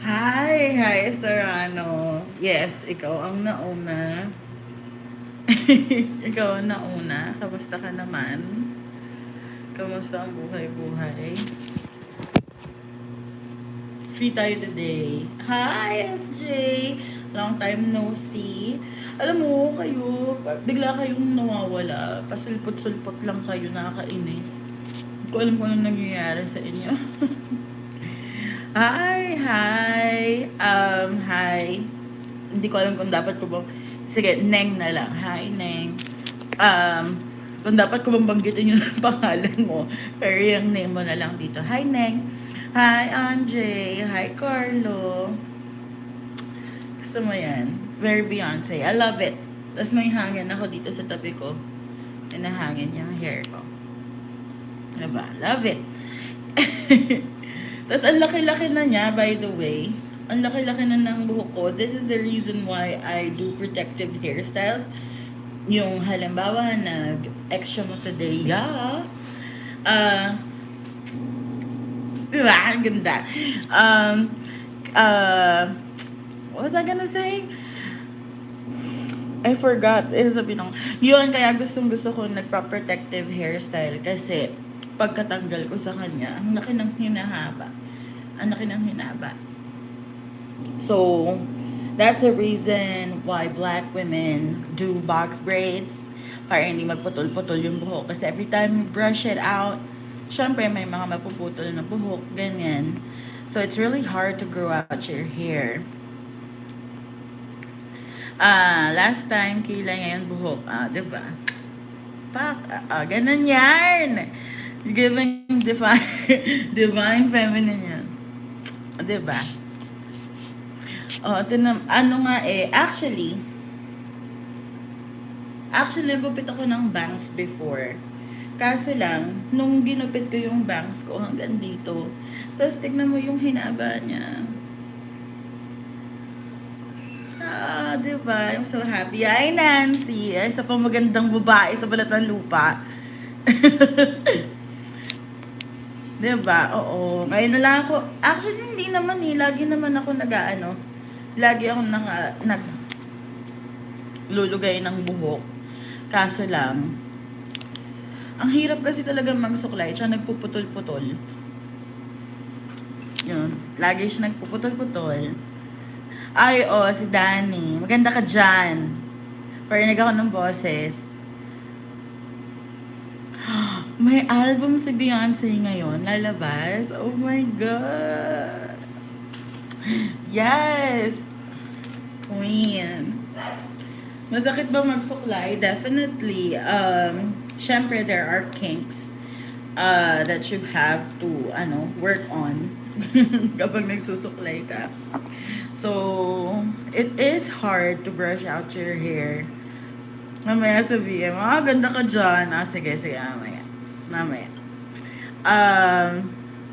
Hi, Serrano. Yes, ikaw ang nauna. Ikaw ang nauna. Kamusta ka naman? Kamusta ang buhay-buhay? Free tayo today. Hi, FJ! Long time no see. Alam mo, kayo, bigla kayong nawawala. Pasulpot-sulpot lang kayo, nakakainis. Hindi ko alam kung anong nangyayari sa inyo. Hi. Hindi ko alam kung dapat ko bang, sige, Neng na lang. Hi, Neng. Um, kung dapat ko bang banggitin yung pangalan mo, pero yung name mo na lang dito. Hi, Neng. Hi, Andre. Hi, Carlo. Gusto mo yan? Very Beyonce. I love it. Tapos may hangin ako dito sa tabi ko. May nahangin yung hair ko. Diba? Love it. Tapos ang laki-laki na niya, by the way. Ang laki-laki na ng buhok ko. This is the reason why I do protective hairstyles. Yung halimbawa, nag-extra mo today, yeah. Diba? Ang ganda. Um, what was I gonna say? I forgot. Sabi nung, yun, kaya gustong-gusto ko nagpa-protective hairstyle kasi pagkatanggal ko sa kanya, ang laki ng hinahaba. Ang laki ng hinaba. So, that's the reason why black women do box braids para hindi magputol-putol yung buhok. Kasi every time you brush it out, syempre may mga mapuputol na buhok, ganyan. So, it's really hard to grow out your hair. Last time, kilay ngayon buhok. Diba? Ganun yan. Giving divine, divine feminine yan. Diba? Ano nga actually, gupit ako ng bangs before. Kaso lang, nung ginupit ko yung bangs ko hanggang dito, tapos tignan mo yung hinaba niya. Diba? I'm so happy. Ay, Nancy. Ay, isa pang magandang babae sa balat ng lupa. Diba? Oo. Kaya na lang ako. Actually, hindi naman lagi naman ako lagi ako naglulugay ng buhok. Kaso lang, ang hirap kasi talaga magsuklay. Siya nagpuputol-putol. Yun. Lagi siya nagpuputol-putol. Ay, si Danny. Maganda ka dyan. Parinig ako ng boses. May album si Beyonce ngayon. Lalabas. Oh my God. Yes. Queen. Masakit ba magsuklay? Definitely. Syempre, there are kinks that you have to work on kapag nagsusuklay ka. So, it is hard to brush out your hair. Mamaya sabihin, ganda ka dyan. Sige, mamaya.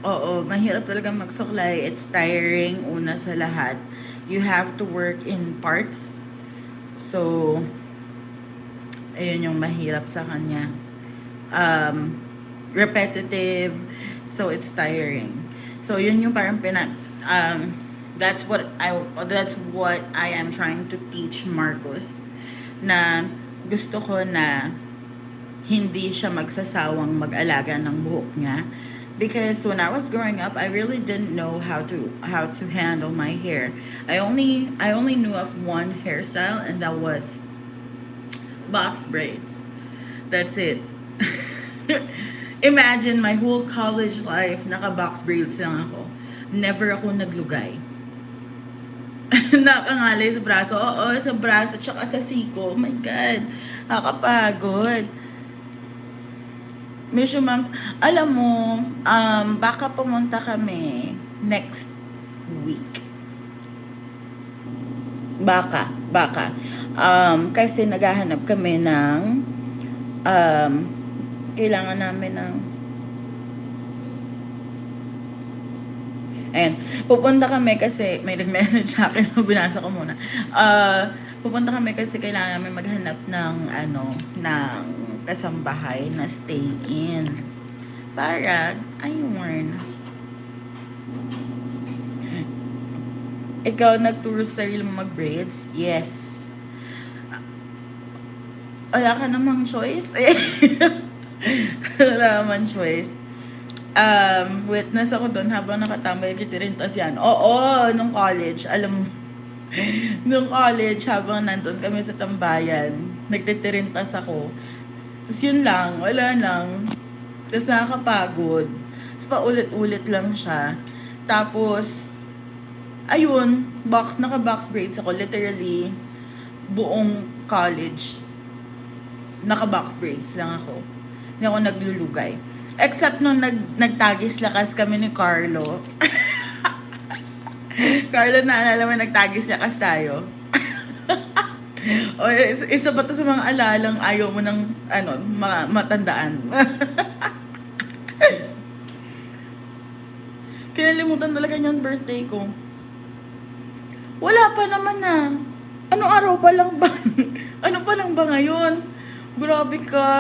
Oo, mahirap talaga magsuklay. It's tiring, una sa lahat. You have to work in parts. So, ayun yung mahirap sa kanya. Repetitive. So, it's tiring. So, yun yung parang that's what I am trying to teach Marcos, na gusto ko na hindi siya magsasawang mag-alaga ng buhok niya, because when I was growing up, I really didn't know how to handle my hair. I only knew of one hairstyle, and that was box braids. That's it. Imagine my whole college life naka-box braids lang ako. Never ako naglugay. Nakangalay sa braso. Oo, sa braso. Tsaka sa siko. Oh my God. Nakakapagod. Mission Moms, alam mo, baka pumunta kami next week. Baka. Kasi naghahanap kami ng kailangan namin ng pupunta kami kasi may nag-message sa akin, binasa ko muna. Pupunta kami kasi kailangan namin maghanap ng ng kasambahay na stay in. Para, ayun. Ikaw nagturo sa sarili mo mag-braids? Yes. Wala ka namang choice? Wala naman choice. Witness ako doon habang nakatambay kitirintas yan. Oo, nung college, alam mo, nung college, habang nandun kami sa tambayan, nagtitirintas ako. Tapos yun lang, wala lang. Tapos nakakapagod. Tapos paulit-ulit lang siya. Tapos, ayun, naka-box braids ako. Literally, buong college, naka-box braids lang ako. Hindi ako naglulugay. Except nung nagtagis lakas kami ni Carlo. Carlo, naalala mo, nagtagis lakas tayo. O, isa ba to sa mga alalang ayaw mo ng matandaan? Kinalimutan talaga yung birthday ko. Wala pa naman na. Anong araw pa lang ba? Ano pa lang ba ngayon? Grabe ka.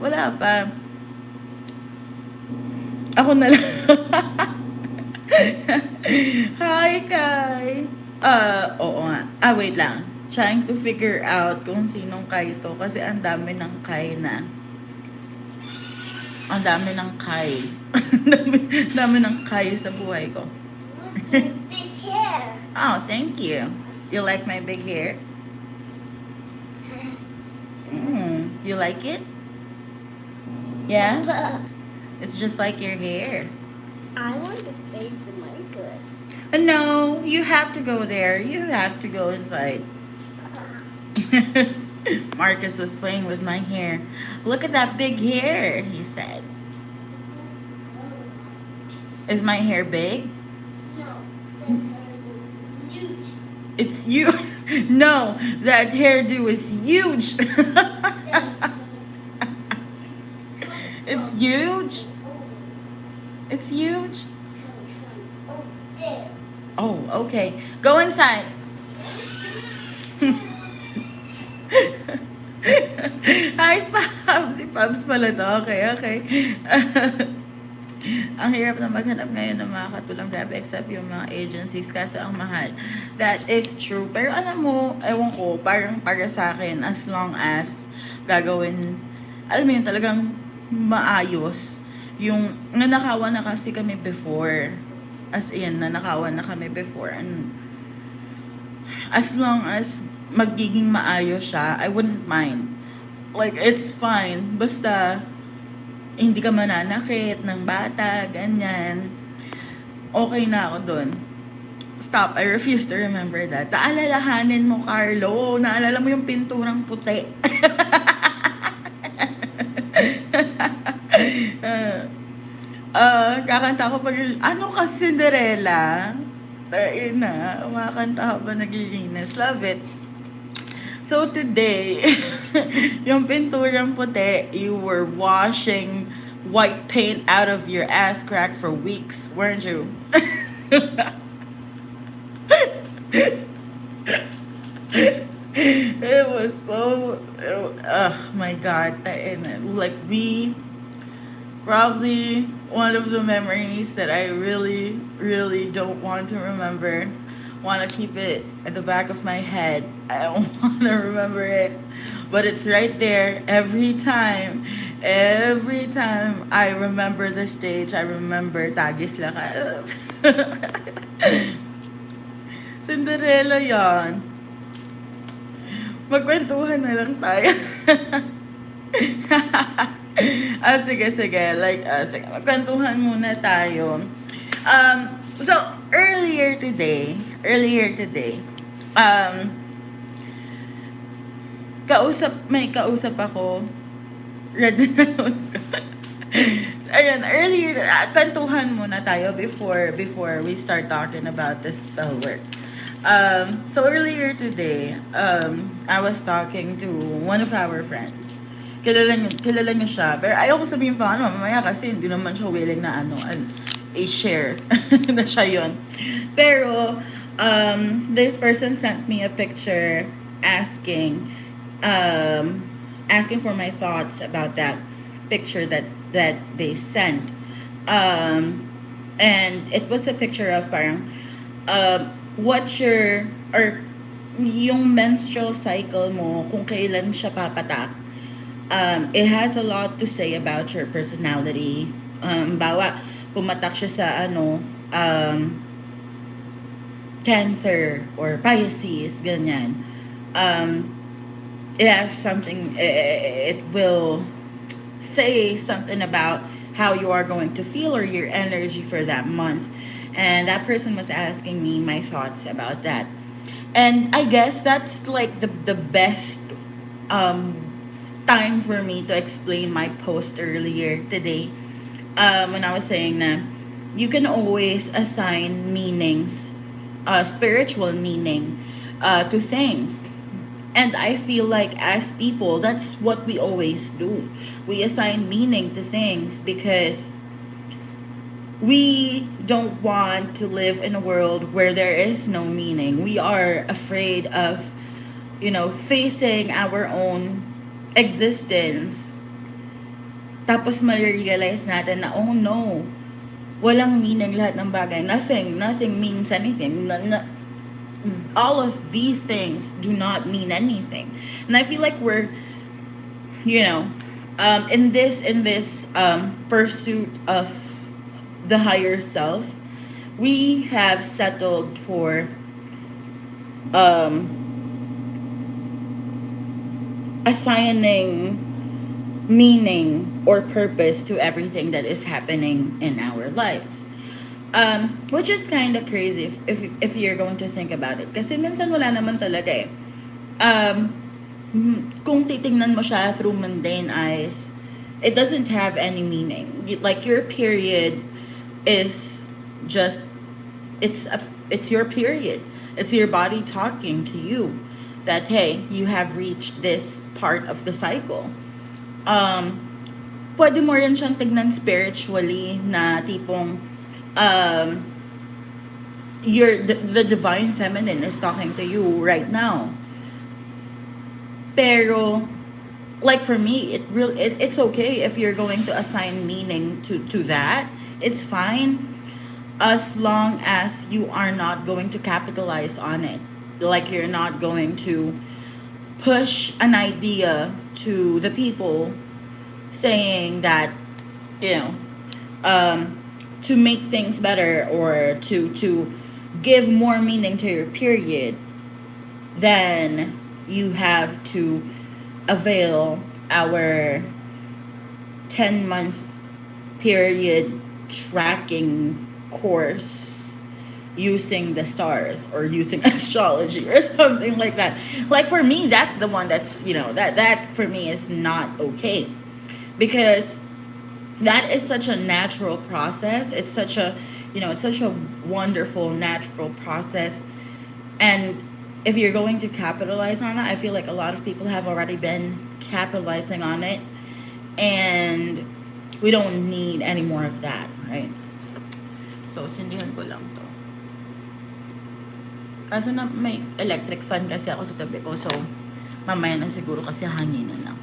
Wala pa. Ako na lang. Hi, Kai. Oo nga. Wait lang. Trying to figure out kung sinong Kai to. Kasi ang dami ng Kai na. Ang dami ng Kai. dami ng Kai sa buhay ko. Look, your big hair. Oh, thank you. You like my big hair? You like it? Yeah? It's just like your hair. I want to face the Marcus. No, you have to go there. You have to go inside. Marcus was playing with my hair. Look at that big hair, he said. Is my hair big? No, that hair is huge. It's you. No, that hairdo is huge. It's huge. It's huge. Oh, there. Oh, okay. Go inside. Hi, Pabs. Si Pabs pala to. Okay. Ang hirap na maghanap ngayon ng mga katulang grabe except yung mga agencies kasi ang mahal. That is true. Pero alam mo, ewan ko, parang para sa akin, as long as gagawin, alam mo yun, talagang maayos. Yung nanakawan na kasi kami before. As in, nanakawan na kami before. And as long as magiging maayos siya, I wouldn't mind. Like, it's fine. Basta, hindi ka mananakit ng bata, ganyan. Okay na ako dun. Stop, I refuse to remember that. Naalalahanin mo, Carlo. Naalala mo yung pinturang puti. Kakanta ko pag, ano ka, Cinderella? Na, umakanta ko pa naglilinis. Love it. So today, yung pinturang puti, you were washing white paint out of your ass crack for weeks, weren't you? It was so, oh my God. Like probably one of the memories that I really, really don't want to remember. Want to keep it at the back of my head. I don't want to remember it, but it's right there every time. Every time I remember the stage, I remember Tagis Lakas. Cinderella yon. Magkwentuhan na lang tayo. Sige. Sige, magkwentuhan muna tayo. So, earlier today, may kausap ako, red nose ko. Ayan, earlier, kwentuhan muna tayo before we start talking about this spell work. So earlier today, I was talking to one of our friends. Kilala niya siya. Pero ayoko sabihin pa mamaya kasi hindi naman siya willing na i-share na siya yun. Pero, this person sent me a picture asking for my thoughts about that picture that they sent. And it was a picture of parang, what your, or yung menstrual cycle mo, kung kailan siya papatak, it has a lot to say about your personality. Bawa, pumatak siya sa ano, Cancer or Pisces, ganyan. Um, it has something, it will say something about how you are going to feel or your energy for that month. And that person was asking me my thoughts about that. And I guess that's like the best um, time for me to explain my post earlier today, when I was saying that you can always assign meanings, spiritual meaning, to things. And I feel like as people, that's what we always do. We assign meaning to things because we don't want to live in a world where there is no meaning. We are afraid of, facing our own existence. Tapos ma-realize natin na, oh no, walang meaning lahat ng bagay. Nothing means anything. All of these things do not mean anything. And I feel like we're, in this pursuit of the higher self, we have settled for um, assigning meaning or purpose to everything that is happening in our lives. Which is kind of crazy if you're going to think about it. Kasi minsan wala naman talaga eh. Kung titingnan mo siya through mundane eyes, it doesn't have any meaning. Like your period is just, it's your period. It's your body talking to you that hey, you have reached this part of the cycle. Um, Pwede mo rin siyang tignan spiritually na tipong um, the divine feminine is talking to you right now. Pero like for me, it's okay if you're going to assign meaning to that. It's fine as long as you are not going to capitalize on it. Like you're not going to push an idea to the people saying that, you know to make things better or to give more meaning to your period, then you have to avail our 10-month period tracking course using the stars or using astrology or something like that. Like for me, that's the one that's, that for me is not okay, because that is such a natural process. It's such a wonderful natural process. And if you're going to capitalize on it, I feel like a lot of people have already been capitalizing on it, and we don't need any more of that, right? So sindihan ko lang to. Kaso na may electric fan kasi ako sa tabi ko, so mamaya na siguro kasi hanginan lang.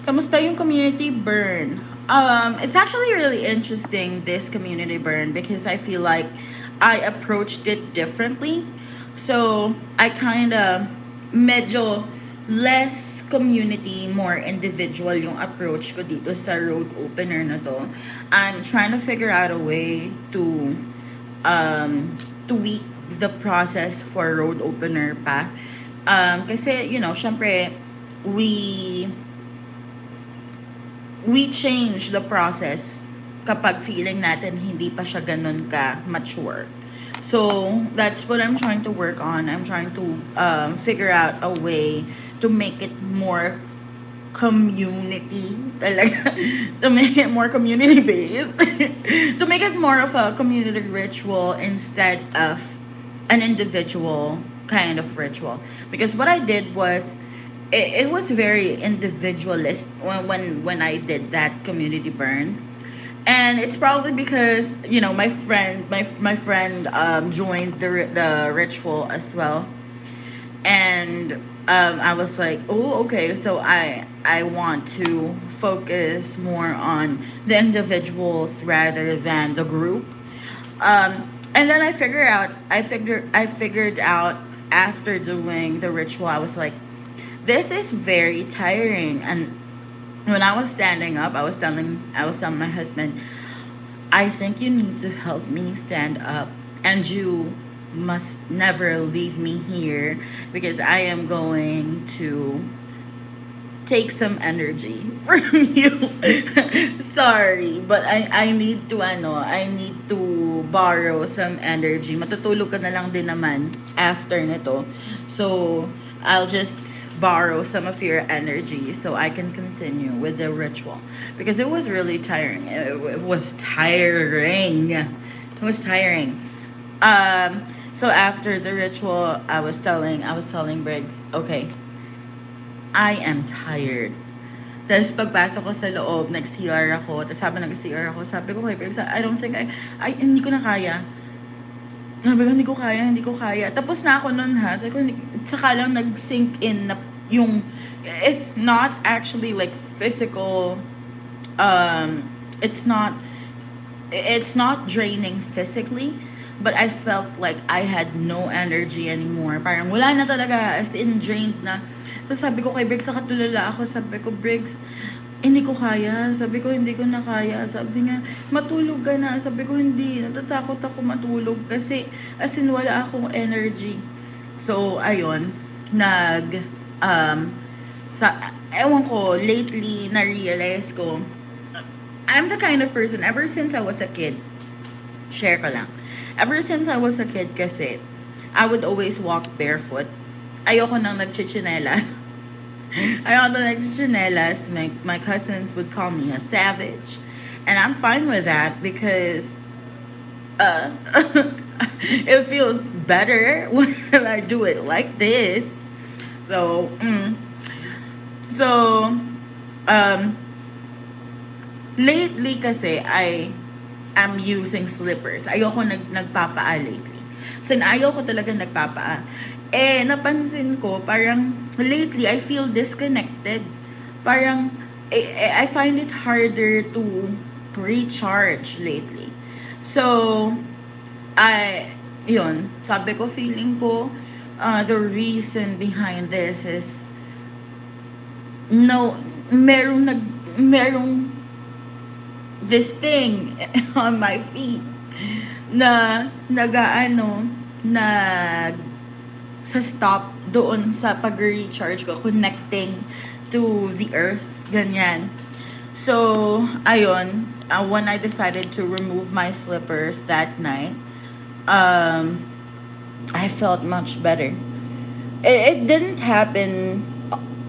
Kamusta yung community burn? It's actually really interesting, this community burn, because I feel like I approached it differently. So, I kind of medyo less community, more individual yung approach ko dito sa road opener na to. I'm trying to figure out a way to tweak the process for road opener pa. Kasi, syempre, we change the process kapag feeling natin hindi pa siya ganun ka mature. So, that's what I'm trying to work on. I'm trying to figure out a way to make it more community talaga. To make it more community based. To make it more of a community ritual instead of an individual kind of ritual. Because what I did was, it was very individualist when I did that community burn. And it's probably because my friend joined the ritual as well. And I was like, oh, okay, so I want to focus more on the individuals rather than the group. And then I figured out after doing the ritual, I was like, this is very tiring. And when I was standing up, I was telling my husband, I think you need to help me stand up, and you must never leave me here because I am going to take some energy from you. Sorry, but I need to I need to borrow some energy. Matutulog ka na lang din naman after nito. So, I'll just borrow some of your energy so I can continue with the ritual because it was really tiring. It was tiring. It was tiring. So after the ritual, I was telling Briggs, okay, I am tired. Tapos pagpasok ko sa loob, nag-CR ako. Tapos habang nag-CR ako, sabi ko kay Briggs, I don't think hindi ko na kaya. Sabi ko, hindi ko kaya. Tapos na ako nun ha. Sabi ko, saka lang nag-sink in na yung, it's not actually like physical, it's not draining physically, but I felt like I had no energy anymore. Parang wala na talaga, as in drained na. Tapos sabi ko kay Briggs, tulala ako, sabi ko, Briggs, hindi ko kaya. Sabi ko, hindi ko na kaya. Sabi niya, matulog ka na. Sabi ko, hindi. Natatakot ako matulog kasi as in wala akong energy. So, ayun, ewan ko, lately, na-realize ko, I'm the kind of person, ever since I was a kid, share ko lang. Ever since I was a kid kasi, I would always walk barefoot. Ayoko nang nagchichinelas. Ayoko nang nagchichinelas. My cousins would call me a savage. And I'm fine with that because it feels better when I do it like this. So, lately kasi I am using slippers. Ayoko nagpapaa lately. So, ayoko talaga nagpapaa. Eh, napansin ko, parang lately, I feel disconnected. Parang, I find it harder to recharge lately. So, yun, sabi ko, feeling ko, the reason behind this is, merong this thing on my feet na sa stop doon sa pag-recharge ko, connecting to the earth, ganyan. So, ayun, when I decided to remove my slippers that night, I felt much better. It didn't happen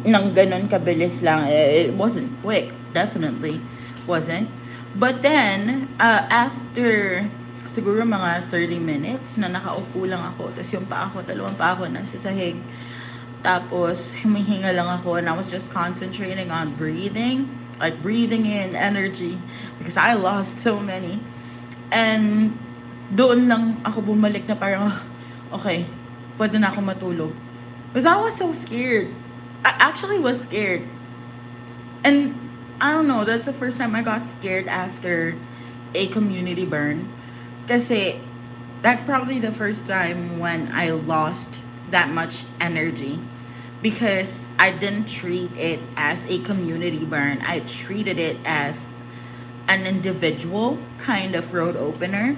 nang ganun kabilis lang. It wasn't quick, definitely wasn't. But then, after siguro mga 30 minutes na nakaupo lang ako, tapos yung dalawang paa ko nasa sahig, tapos humihinga lang ako, and I was just concentrating on breathing, like breathing in energy, because I lost so many. And doon lang ako bumalik na parang, okay, pwede na ako matulog. Because I was so scared. I actually was scared. And I don't know, that's the first time I got scared after a community burn. Kasi that's probably the first time when I lost that much energy. Because I didn't treat it as a community burn. I treated it as an individual kind of road opener.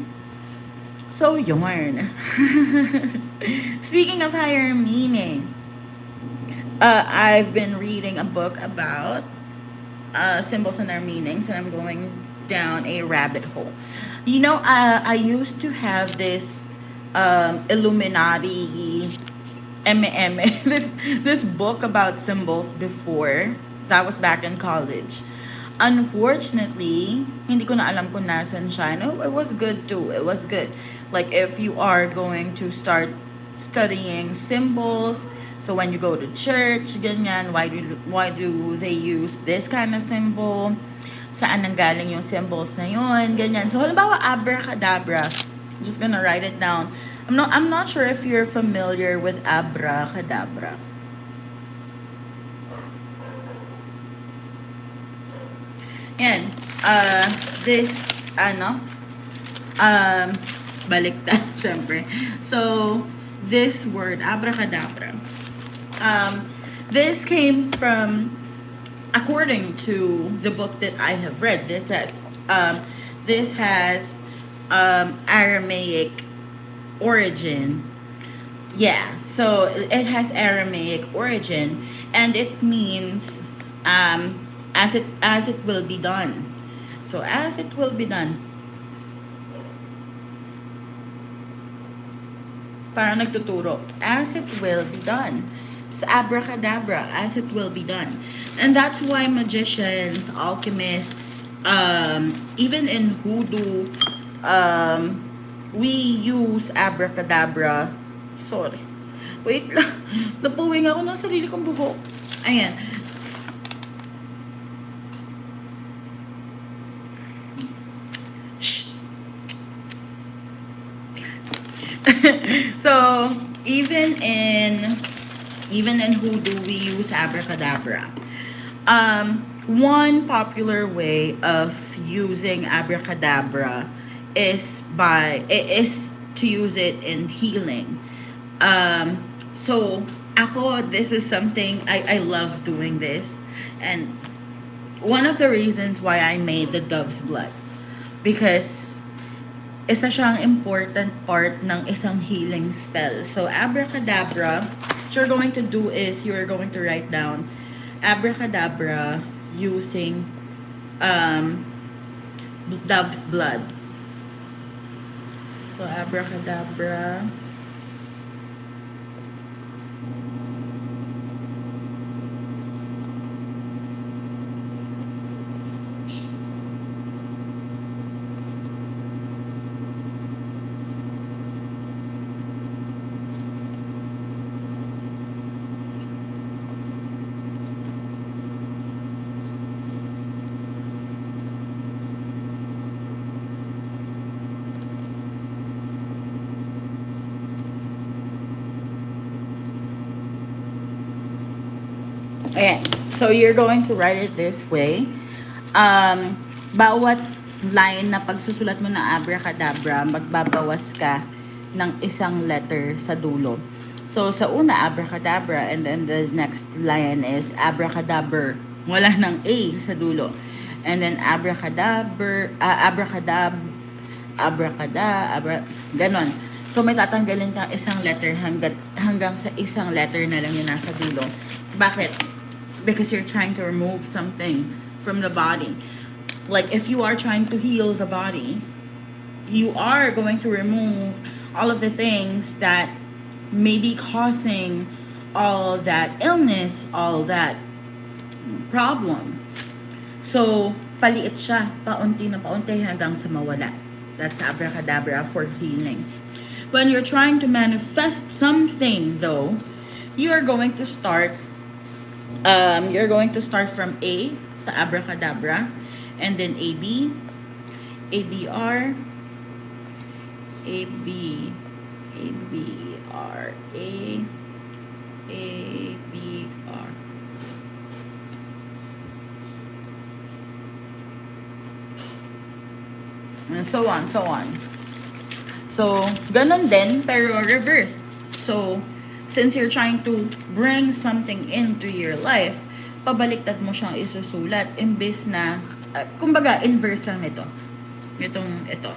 So, yarn. Speaking of higher meanings, I've been reading a book about symbols and their meanings, and I'm going down a rabbit hole. You know, I used to have this Illuminati this book about symbols before. That was back in college. Unfortunately, hindi ko na alam kung nasan siya. No, it was good too. It was good. Like, if you are going to start studying symbols, so when you go to church, ganyan, why do they use this kind of symbol? Saan nanggaling yung symbols na yun? Ganyan. So, halimbawa, abracadabra. I'm just gonna write it down. I'm not sure if you're familiar with abracadabra. Yan. This, baliktad, syempre. So, this word, abracadabra, this came from, according to the book that I have read, this has Aramaic origin. Yeah, so it has Aramaic origin, and it means as it will be done. So as it will be done, parang nagtuturo, as it will be done. Sa abracadabra, as it will be done. And that's why magicians, alchemists, even in hoodoo, we use abracadabra. Sorry. Wait lang. Napuwing ako ng sarili kong buhok. Ayan. Shh. So, even in hoodoo, we use abracadabra. One popular way of using abracadabra is to use it in healing. So ako, this is something I love doing this, and one of the reasons why I made the dove's blood, because isa siyang important part ng isang healing spell. So, abracadabra, what you're going to do is you're going to write down abracadabra using dove's blood. So, abracadabra. Ayan. So, you're going to write it this way. Bawat line na pagsusulat mo na abracadabra, magbabawas ka ng isang letter sa dulo. So, sa una, abracadabra, and then the next line is abracadabra. Wala ng A sa dulo. And then ganon. So, may tatanggalin kang isang letter hanggang sa isang letter na lang yung nasa dulo. Bakit? Because you're trying to remove something from the body. Like, if you are trying to heal the body, you are going to remove all of the things that may be causing all that illness, all that problem. So, paliit siya, paunti na paunti hanggang sa mawala. That's abracadabra for healing. When you're trying to manifest something, though, you are going to start from A sa abracadabra, and then AB, ABR, AB, ABR, ABR. And so on, so on. So, ganon din, pero reversed. So, since you're trying to bring something into your life, pabaliktad mo siyang isusulat imbes na, kumbaga, inverse lang nito. Ito.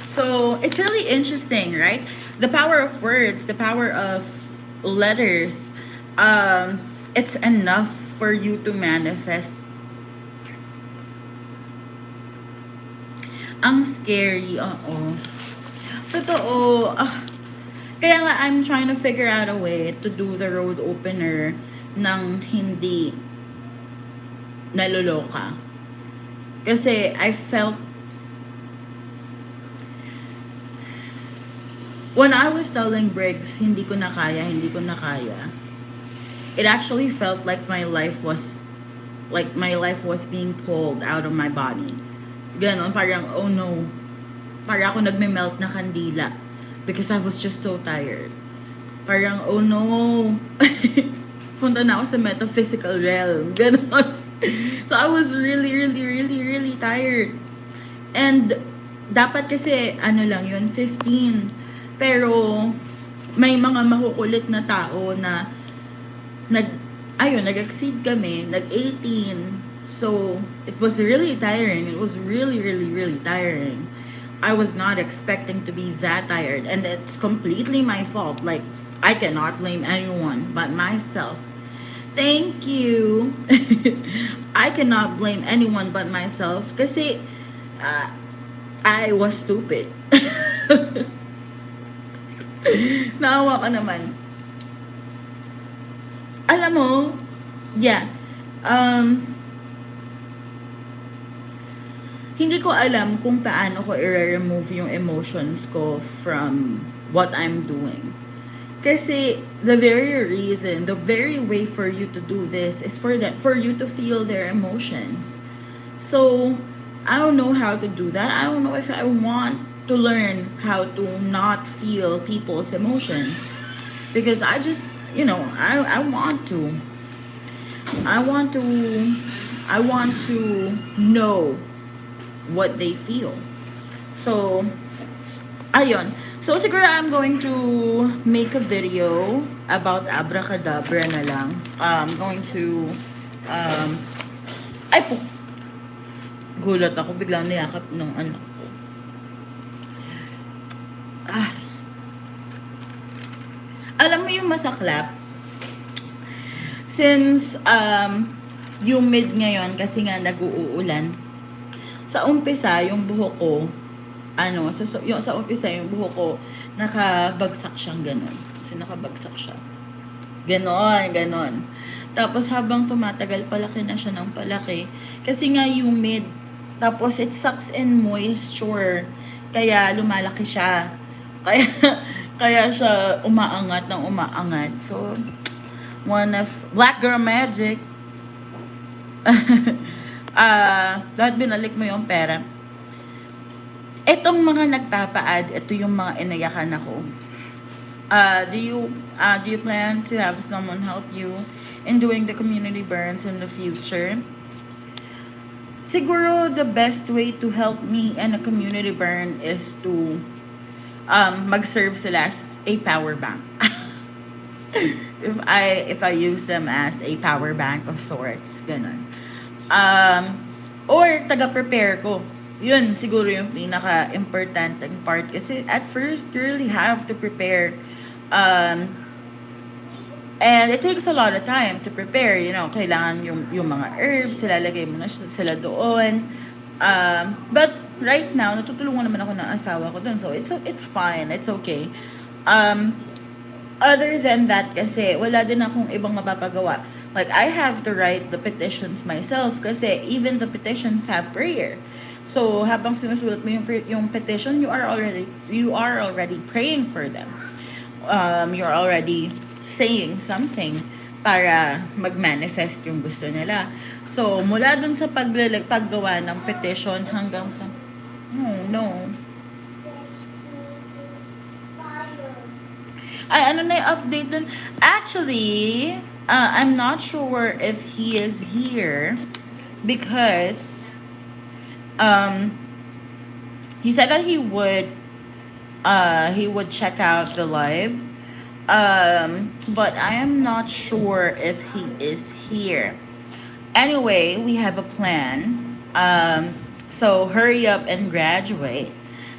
So, it's really interesting, right? The power of words, the power of letters, it's enough for you to manifest. Ang scary, oo. Totoo. Kaya nga, I'm trying to figure out a way to do the road opener nang hindi naloloka. Kasi I felt, when I was telling Briggs, hindi ko na kaya, it actually felt like my life was being pulled out of my body. Ganon, parang, oh no. Parang ako nagme-melt na kandila. Because I was just so tired. Parang, oh no. Punta na ako sa metaphysical realm. Ganon. So I was really, really, really, really tired. And dapat kasi, ano lang yun, 15. Pero, may mga makukulit na tao na, nag-exceed kami, nag-18. So, it was really tiring. It was really, really, really tiring. I was not expecting to be that tired. And it's completely my fault. Like, I cannot blame anyone but myself. Thank you. I cannot blame anyone but myself kasi uh, I was stupid. Naawa ka naman. Alam mo, yeah. Hindi ko alam kung paano ko i-remove yung emotions ko from what I'm doing. Kasi the very way for you to do this is for you to feel their emotions. So, I don't know how to do that. I don't know if I want to learn how to not feel people's emotions. Because I just, I want to. I want to know what they feel. So, ayun. So, siguro I'm going to make a video about abracadabra na lang. I'm going to, ay po, gulat ako, biglang niyakap ng anak ko. Alam mo yung masaklap? Since, humid ngayon kasi nga nag-uulan, sa umpisa, yung buhok ko, sa umpisa, yung buhok ko, nakabagsak siyang ganon. Kasi nakabagsak siya. Ganon. Tapos habang tumatagal, palaki na siya ng palaki. Kasi nga humid. Tapos it sucks in moisture. Kaya lumalaki siya. Kaya siya umaangat ng umaangat. So, one of Black Girl Magic. Dahil binalik mo yung pera. Etong mga nagpapa-add, ito yung mga inayakan ako. Do you plan to have someone help you in doing the community burns in the future? Siguro the best way to help me in a community burn is to mag-serve sila as a power bank. if I use them as a power bank of sorts, ganun. Or taga-prepare ko. Yun siguro yung pinaka-importanting part kasi at first you really have to prepare, and it takes a lot of time to prepare. Kailangan yung mga herbs, ilalagay mo na sila doon. But right now, natutulungan naman ako ng asawa ko doon, so it's fine, it's okay. Other than that kasi wala din akong ibang mapapagawa. Like, I have to write the petitions myself kasi even the petitions have prayer. So, habang sinusulat mo yung petition, you are already praying for them. You're already saying something para mag-manifest yung gusto nila. So, mula dun sa paggawa ng petition hanggang sa... No. Ay, ano na yung update dun? Actually, I'm not sure if he is here because he said that he would check out the live, but I am not sure if he is here. Anyway, we have a plan, so hurry up and graduate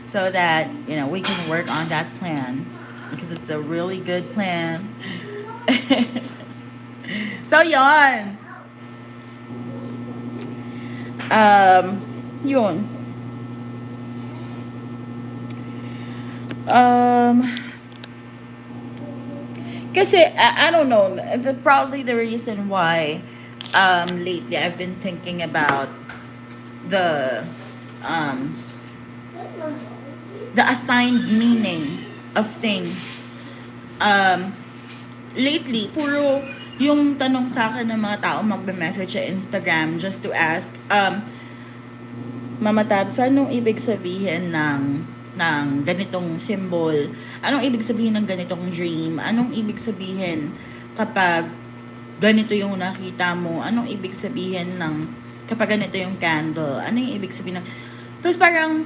so that we can work on that plan because it's a really good plan. So, yon. Yun. Kasi, I don't know, probably the reason why, lately I've been thinking about the assigned meaning of things. Lately, puro yung tanong sa akin ng mga tao magbe-message sa Instagram just to ask, Mama Tabs, anong ibig sabihin ng ganitong symbol? Anong ibig sabihin ng ganitong dream? Anong ibig sabihin kapag ganito yung nakita mo? Anong ibig sabihin ng kapag ganito yung candle? Ano yung ibig sabihin ng... Tapos parang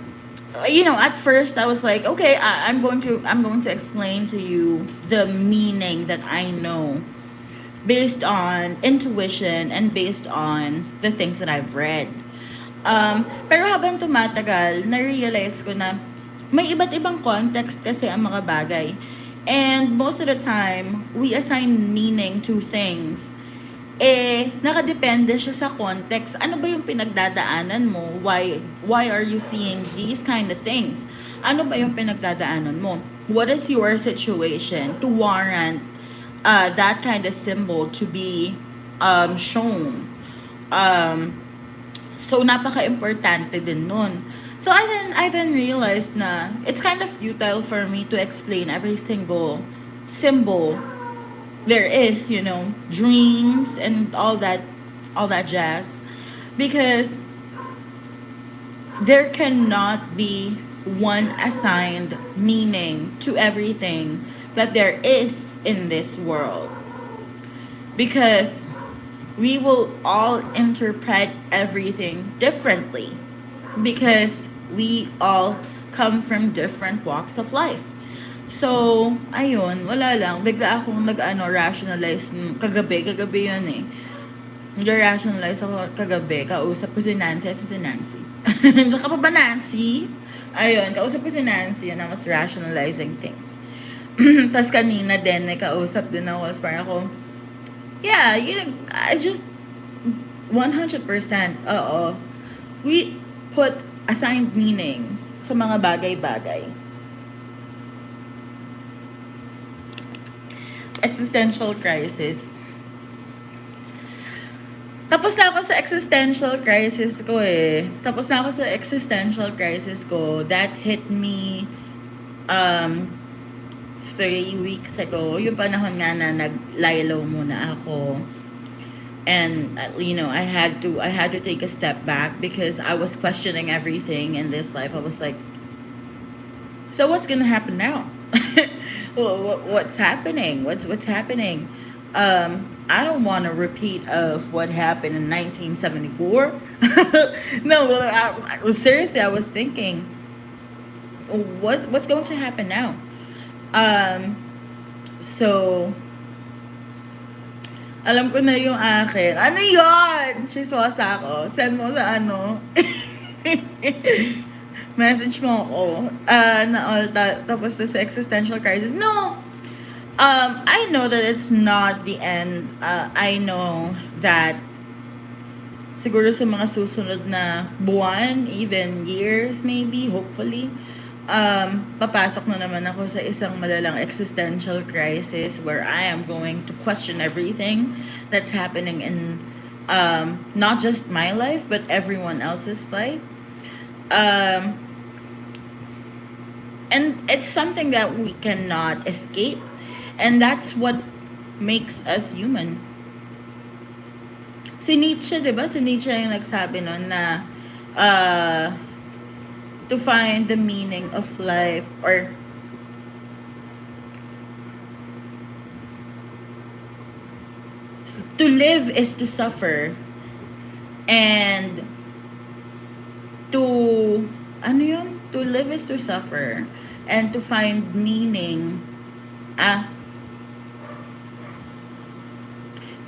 At first I was like, okay, I'm going to explain to you the meaning that I know based on intuition and based on the things that I've read. Pero habang tumatagal, na-realize ko na may iba't ibang context kasi ang mga bagay. And most of the time, we assign meaning to things. Nakadepende siya sa context. Ano ba yung pinagdadaanan mo? Why are you seeing these kind of things? Ano ba yung pinagdadaanan mo? What is your situation to warrant that kind of symbol to be shown? So, napaka-importante din nun. So, I then realized na it's kind of futile for me to explain every single symbol there is, dreams and all that jazz. Because there cannot be one assigned meaning to everything that there is in this world. Because we will all interpret everything differently because we all come from different walks of life. So, ayun, wala lang. Bigla akong rationalize kagabi yun eh. Nag-rationalize ako kagabi. Kausap ko si Nancy. Tsaka pa ba Nancy? Ayun, kausap ko si Nancy and I was rationalizing things. Tapos kanina din, may kausap din ako. Parang ako, yeah, I just 100%, oo. We put assigned meanings sa mga bagay-bagay. Existential crisis. Tapos na ako sa existential crisis ko eh. That hit me 3 weeks ago. Yung panahon nga na nag-lie-low muna ako. And I had to take a step back because I was questioning everything in this life. I was like, so what's gonna happen now? What's happening? What's happening? I don't want a repeat of what happened in 1974. No, seriously, I was thinking, what's going to happen now? So, alam ko na yung akin. Ano yun? Chismosa ako. Send mo sa message mo ako. Tapos sa existential crisis. No! I know that it's not the end. I know that siguro sa mga susunod na buwan, even years maybe, hopefully, papasok na naman ako sa isang malalang existential crisis where I am going to question everything that's happening in not just my life, but everyone else's life. And it's something that we cannot escape. And that's what makes us human. Si Nietzsche, di ba? Si Nietzsche yung nagsabi nun na to find the meaning of life, or to live is to suffer, and to to live is to suffer, and to find meaning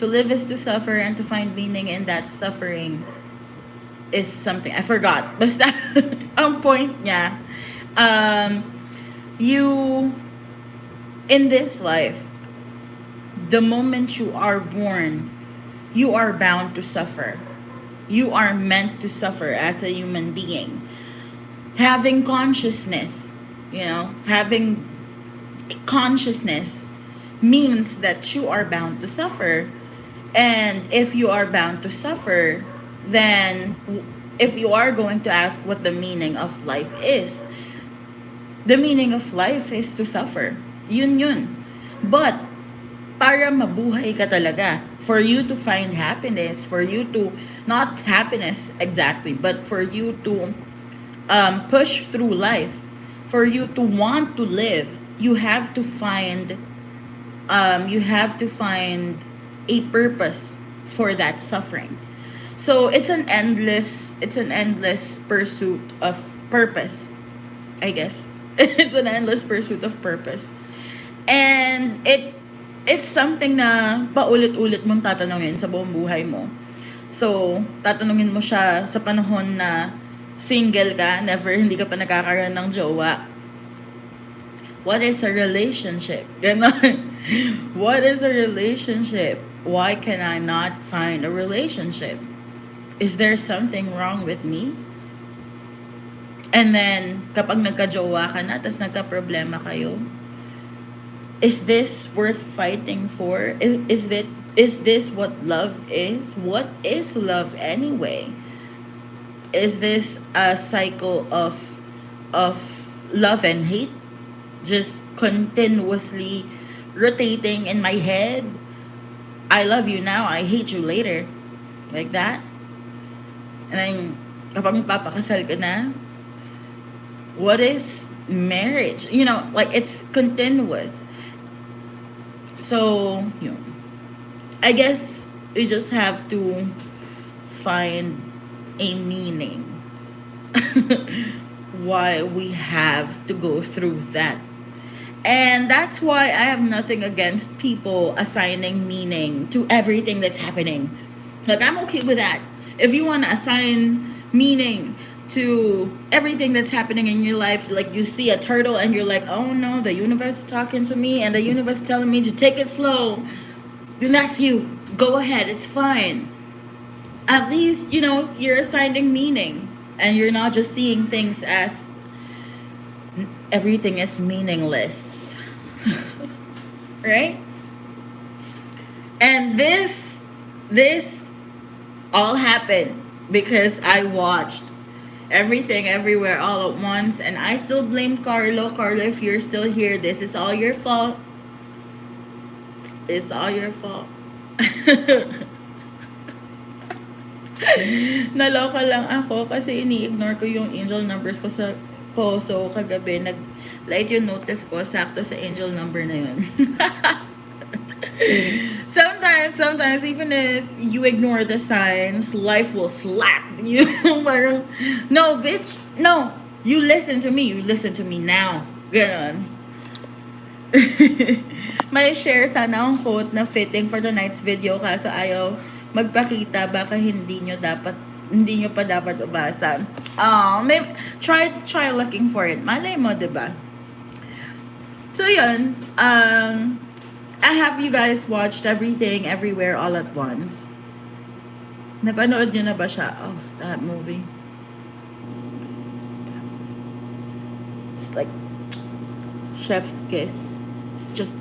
to live is to suffer, and to find meaning in that suffering is something I forgot. Basta ang point niya, you in this life, the moment you are born, you are bound to suffer. You are meant to suffer as a human being. Having consciousness, having consciousness means that you are bound to suffer. And if you are bound to suffer, then if you are going to ask what the meaning of life is, the meaning of life is to suffer. Yun. But para mabuhay ka talaga, for you to find happiness, for you to, not happiness exactly, but for you to push through life, for you to want to live, you have to find a purpose for that suffering. So it's an endless pursuit of purpose. I guess. It's an endless pursuit of purpose. And it's something na paulit-ulit mong tatanungin sa buong buhay mo. So, tatanungin mo siya sa panahon na single ka, never, hindi ka pa nakakaroon ng jowa. What is a relationship? Ganon. What is a relationship? Why can I not find a relationship? Is there something wrong with me? And then, kapag nagka-jowa ka na, tas nagka-problema kayo, is this worth fighting for? Is this what love is? What is love anyway? Is this a cycle of love and hate? Just continuously rotating in my head? I love you now, I hate you later. Like that? And then, kapag magpapakasal ka na, what is marriage? You know, like it's continuous. So, you know, I guess we just have to find a meaning why we have to go through that. And that's why I have nothing against people assigning meaning to everything that's happening. Like, I'm okay with that. If you want to assign meaning to everything that's happening in your life, like you see a turtle and you're like, oh no, the universe is talking to me and the universe telling me to take it slow, then that's you. Go ahead, it's fine. At least, you know, you're assigning meaning and you're not just seeing things as everything is meaningless. Right? And this all happened because I watched Everything Everywhere All at Once, and I still blame Carlo. Carlo, if you're still here, this is all your fault. It's all your fault. Naloka lang ako kasi ini-ignore ko yung angel numbers ko. So, kagabi, nag-light yung notif ko, sakto sa angel number na yun. Sometimes, even if you ignore the signs, life will slap you. Parang, no, bitch, no. You listen to me. You listen to me now. Ganon. May share sana ang quote na fitting for tonight's video kaso ayaw magpakita, baka hindi nyo pa dapat ubasa. Try looking for it. Malay mo, diba? So yun, I have you guys watched Everything Everywhere All at Once. Napanood nyo na ba siya? Oh, that movie. It's like chef's kiss. It's just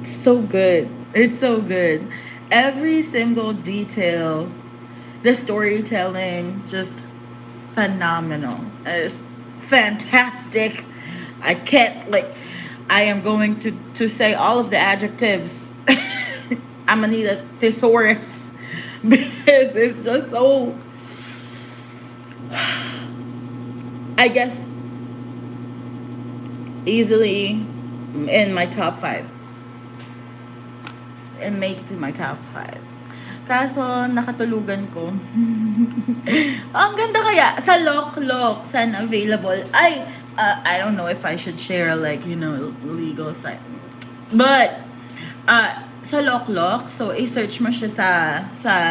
so good. It's so good. Every single detail, the storytelling, just phenomenal. It's fantastic. I am going to say all of the adjectives. I'm gonna need a thesaurus because it's just so, I guess, easily in my top 5. And make it to my top 5. Kaso, nakatulugan ko. Ang ganda kaya. Sa Lock, saan available? I don't know if I should share like, you know, legal site. But, sa Lock, so i-search mo siya sa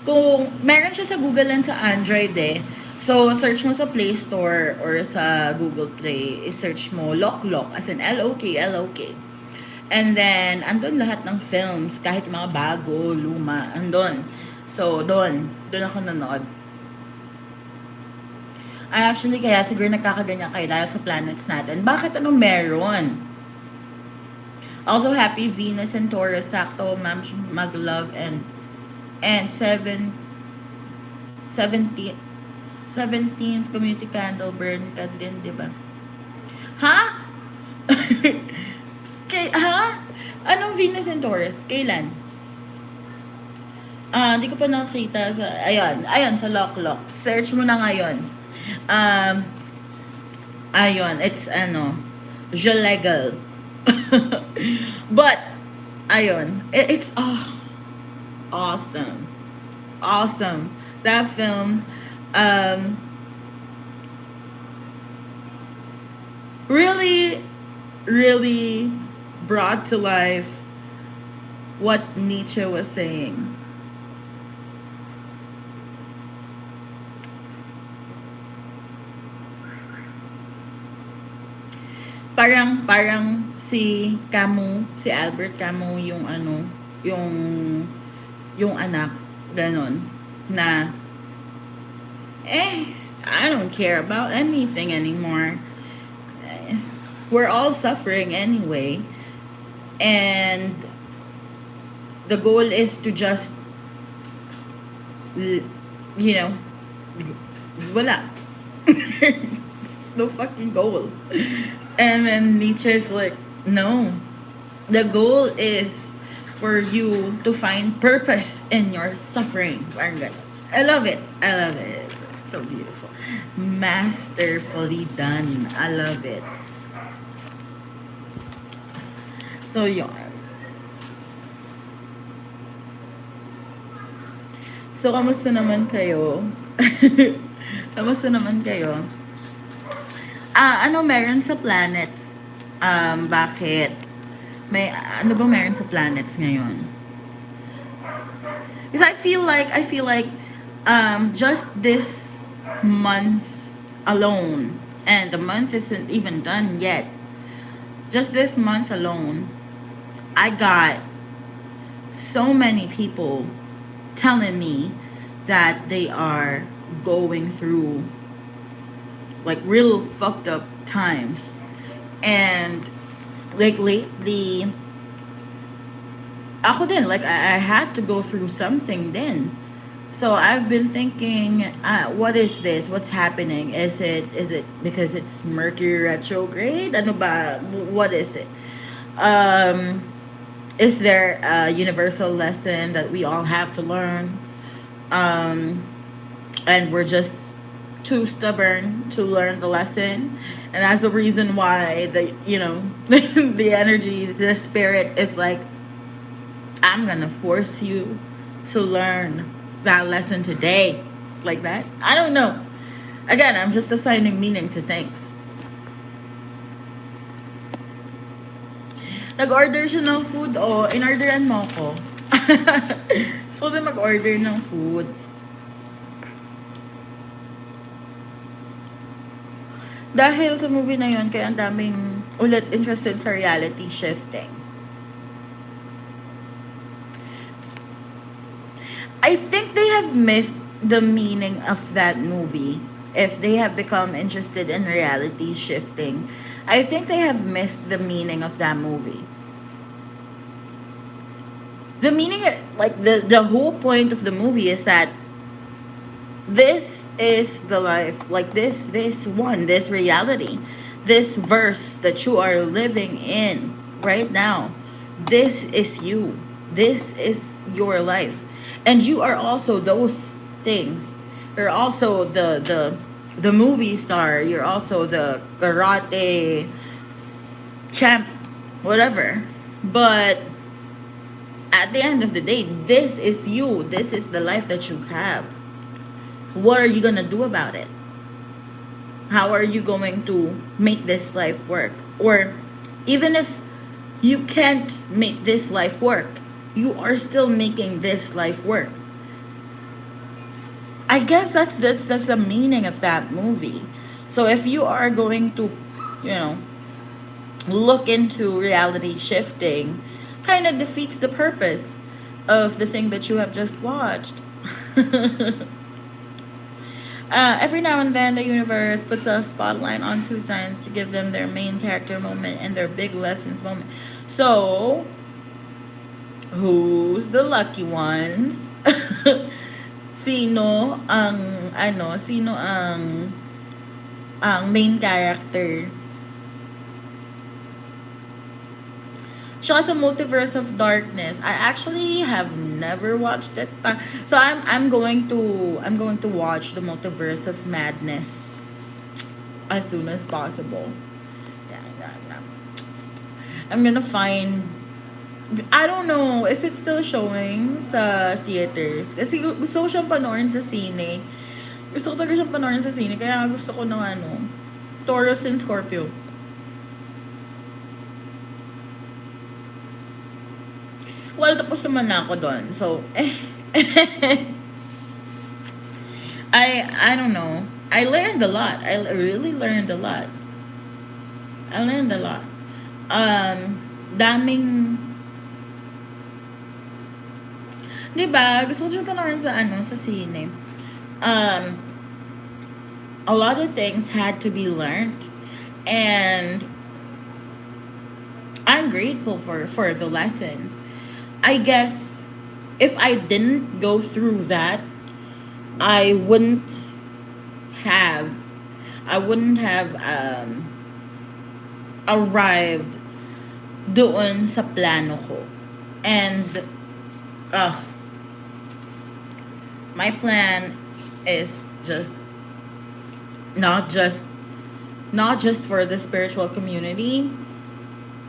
kung meron siya sa Google and sa Android eh. So, search mo sa Play Store or sa Google Play. I-search mo Lock, as in L-O-K. And then, andun lahat ng films, kahit mga bago, luma, andun. So, doon ako nanood. I actually, kaya siguro nagkakaganyan kayo dahil sa planets natin. Bakit anong meron? Also, happy Venus and Taurus, sakto, Ma'am Maglove, and 17th community candle burn ka din, di ba? Ha? Anong Venus and Taurus? Kailan? Di ko pa nakita sa, ayan, sa Lock. Search mo na ngayon. Ayun, it's Jelegal. But, ayun, it's awesome. That film, um, really, really brought to life what Nietzsche was saying. Parang si Camus, si Albert Camus yung ano, yung yung anak, ganon, na I don't care about anything anymore. Eh, We're all suffering anyway. And the goal is to just, l- you know, wala. There's no fucking goal. And then Nietzsche's like, no. The goal is for you to find purpose in your suffering. Parang ganun. I love it. I love it. It's so beautiful. Masterfully done. I love it. So, yun. So, kamusta naman kayo? Kamusta naman kayo? Ano meron sa planets? Bakit? Ano ba meron sa planets ngayon? Because I feel like just this month alone, and the month isn't even done yet. Just this month alone, I got so many people telling me that they are going through like real fucked up times. And like lately, ako din, like I had to go through something then. So I've been thinking, what is this? What's happening? Is it because it's Mercury retrograde? Ano ba? What is it? Um, is there a universal lesson that we all have to learn? Um, and we're just too stubborn to learn the lesson, and that's the reason why the energy, the spirit is like, I'm gonna force you to learn that lesson today, like that. I don't know. Again, I'm just assigning meaning to things. Nag-order siya ng food, in-orderan mo ko. So, din mag-order ng food. Dahil sa movie na yun, kaya ang daming ulit interested sa reality shifting. I think they have missed the meaning of that movie. If they have become interested in reality shifting, I think they have missed the meaning of that movie. The meaning, like the whole point of the movie is that this is the life, like this reality, this verse that you are living in right now. This is you. This is your life. And you are also those things. You're also the movie star. You're also the karate champ, whatever. But at the end of the day, this is you. This is the life that you have. What are you gonna do about it? How are you going to make this life work? Or even if you can't make this life work, you are still making this life work. I guess that's the meaning of that movie. So if you are going to, you know, look into reality shifting, kind of defeats the purpose of the thing that you have just watched. Every now and then, the universe puts a spotlight on two signs to give them their main character moment and their big lessons moment. So, who's the lucky ones? Sino ang main character? Siya sa Multiverse of Darkness. I actually have never watched it. So I'm going to watch the Multiverse of Madness as soon as possible. Yeah. I'm gonna find, I don't know, is it still showing sa theaters? Kasi gusto ko siyang panoorin sa sine. Gusto ko talaga siyang panoorin sa sine, kaya gusto ko ng ano, Taurus and Scorpio. Well, tapos naman na ako doon. So, I don't know. I learned a lot. I really learned a lot. I learned a lot. Daming, 'di ba? Gusto ko siya panoorin sa ano, sa sine. Um, a lot of things had to be learned, and I'm grateful for the lessons. I guess if I didn't go through that, I wouldn't have arrived doon sa plano ko. And uh, my plan is just not just for the spiritual community,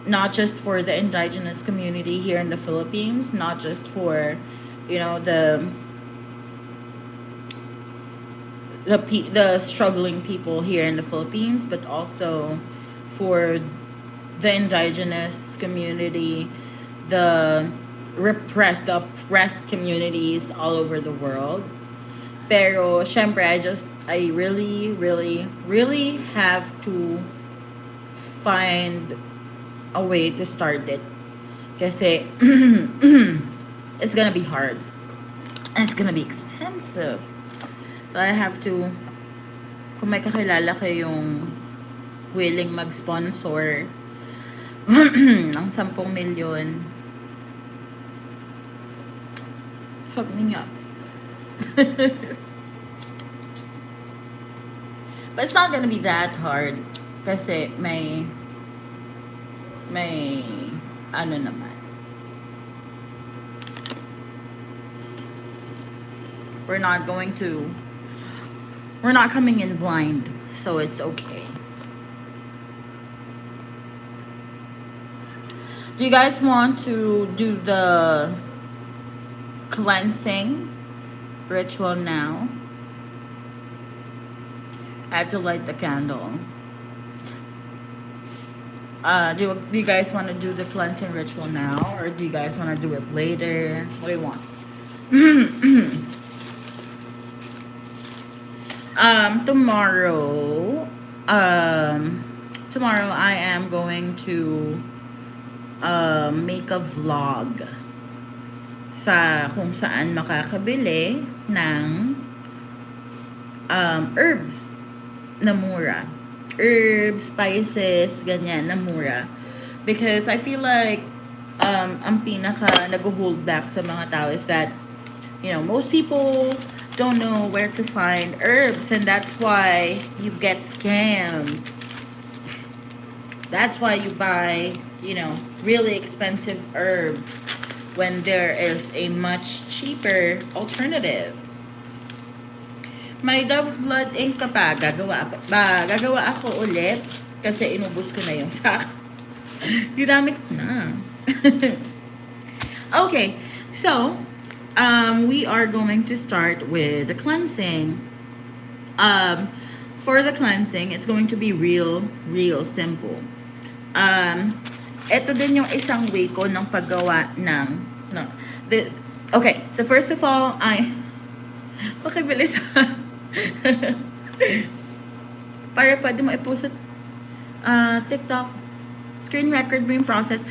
not just for the indigenous community here in the Philippines, not just for, you know, the struggling people here in the Philippines, but also for the indigenous community, the oppressed communities all over the world. Pero syempre, I really, really, really have to find a way to start it. Kasi it's gonna be hard. And it's gonna be expensive. So I have to, kung may kakilala kayong willing mag-sponsor ng 10 milyon, hook me up. But it's not gonna be that hard kasi may ano naman. We're not coming in blind, so it's okay. Do you guys want to do the cleansing ritual now? I have to light the candle. Do you guys want to do the cleansing ritual now, or do you guys want to do it later? What do you want? Tomorrow I am going to make a vlog sa kung saan makakabili ng herbs na mura. Herbs, spices, ganyan na mura. Because I feel like ang pinaka nag-hold back sa mga tao is that, you know, most people don't know where to find herbs, and that's why you get scammed. That's why you buy, you know, really expensive herbs when there is a much cheaper alternative. May Dove's Blood Ink ka pa, gagawa ako ulit kasi inubos ko na yung sa ginamit na. Okay, so we are going to start with the cleansing. For the cleansing, it's going to be real simple. Ito din yung isang way ko ng paggawa ng okay, so first of all, pakibilis. Para pwede mo i-post sa TikTok. Screen record mo yung process.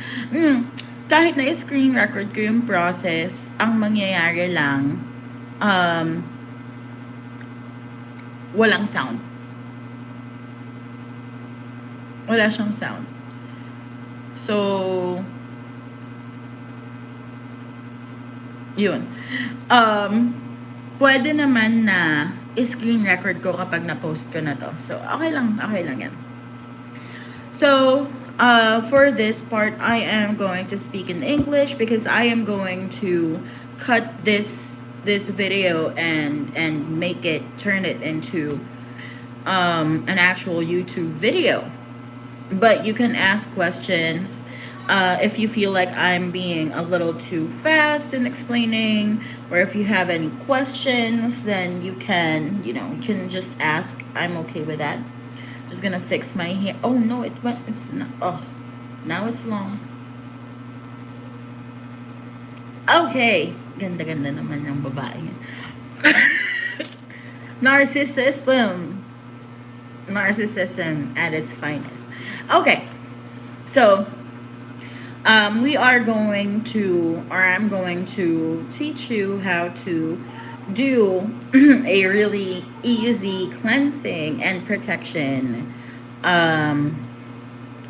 Kahit na screen record ko yung process, ang mangyayari lang, walang sound. Wala siyang sound. So, yun. Pwede naman na screen record ko kapag na-post ko na to. So, okay lang yan. So, for this part, I am going to speak in English because I am going to cut this video and turn it into an actual YouTube video. But you can ask questions If you feel like I'm being a little too fast in explaining, or if you have any questions, then you can just ask. I'm okay with that. Just gonna fix my hair. Oh no, it went. It's not. Oh, now it's long. Okay. Ganda-ganda naman ng babae. Narcissism. Narcissism at its finest. Okay. So, we are going to, or I'm going to teach you how to do a really easy cleansing and protection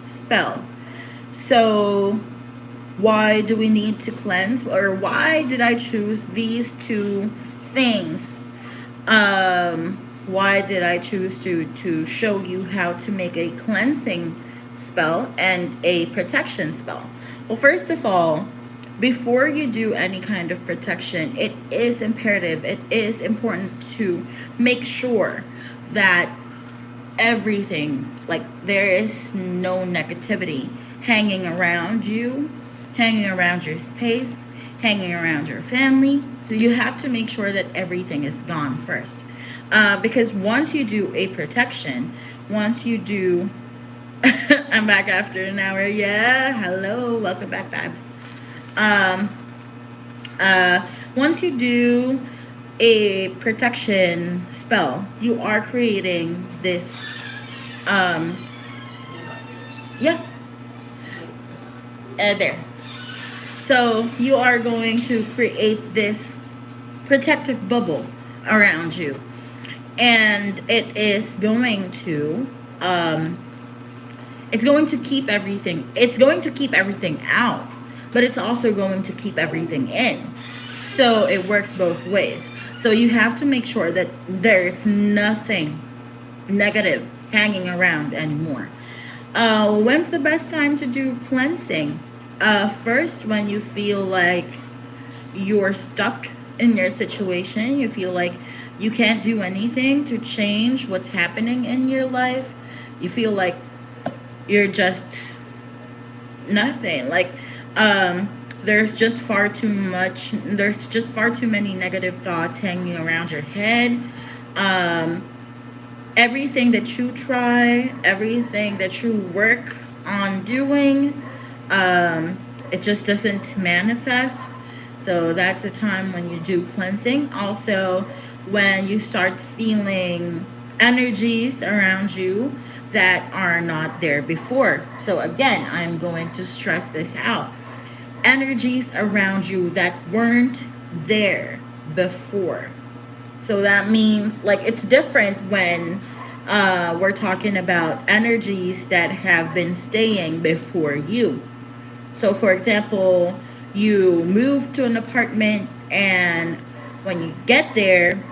spell. So, why do we need to cleanse, or why did I choose these two things? Why did I choose to show you how to make a cleansing spell and a protection spell? Well, first of all, before you do any kind of protection, it is imperative, it is important to make sure that everything, like there is no negativity hanging around you, hanging around your space, hanging around your family. So you have to make sure that everything is gone first. Because once you do a protection, once you do, I'm back after an hour. Yeah, hello, welcome back, Babs. Um, Once you do a protection spell, you are creating this. Um, yeah, there. So you are going to create this protective bubble around you, and um, it's going to keep everything. It's going to keep everything out, but it's also going to keep everything in. So it works both ways. So you have to make sure that there's nothing negative hanging around anymore. When's the best time to do cleansing? First, when you feel like you're stuck in your situation, you feel like you can't do anything to change what's happening in your life, you feel like you're just nothing. Like, there's just far too many negative thoughts hanging around your head. Um, Everything that you try, everything that you work on doing, it just doesn't manifest. So that's the time when you do cleansing. Also, when you start feeling energies around you that are not there before. So again, I'm going to stress this out. Energies around you that weren't there before. So that means, like, it's different when we're talking about energies that have been staying before you. So, for example, you move to an apartment, and when you get there,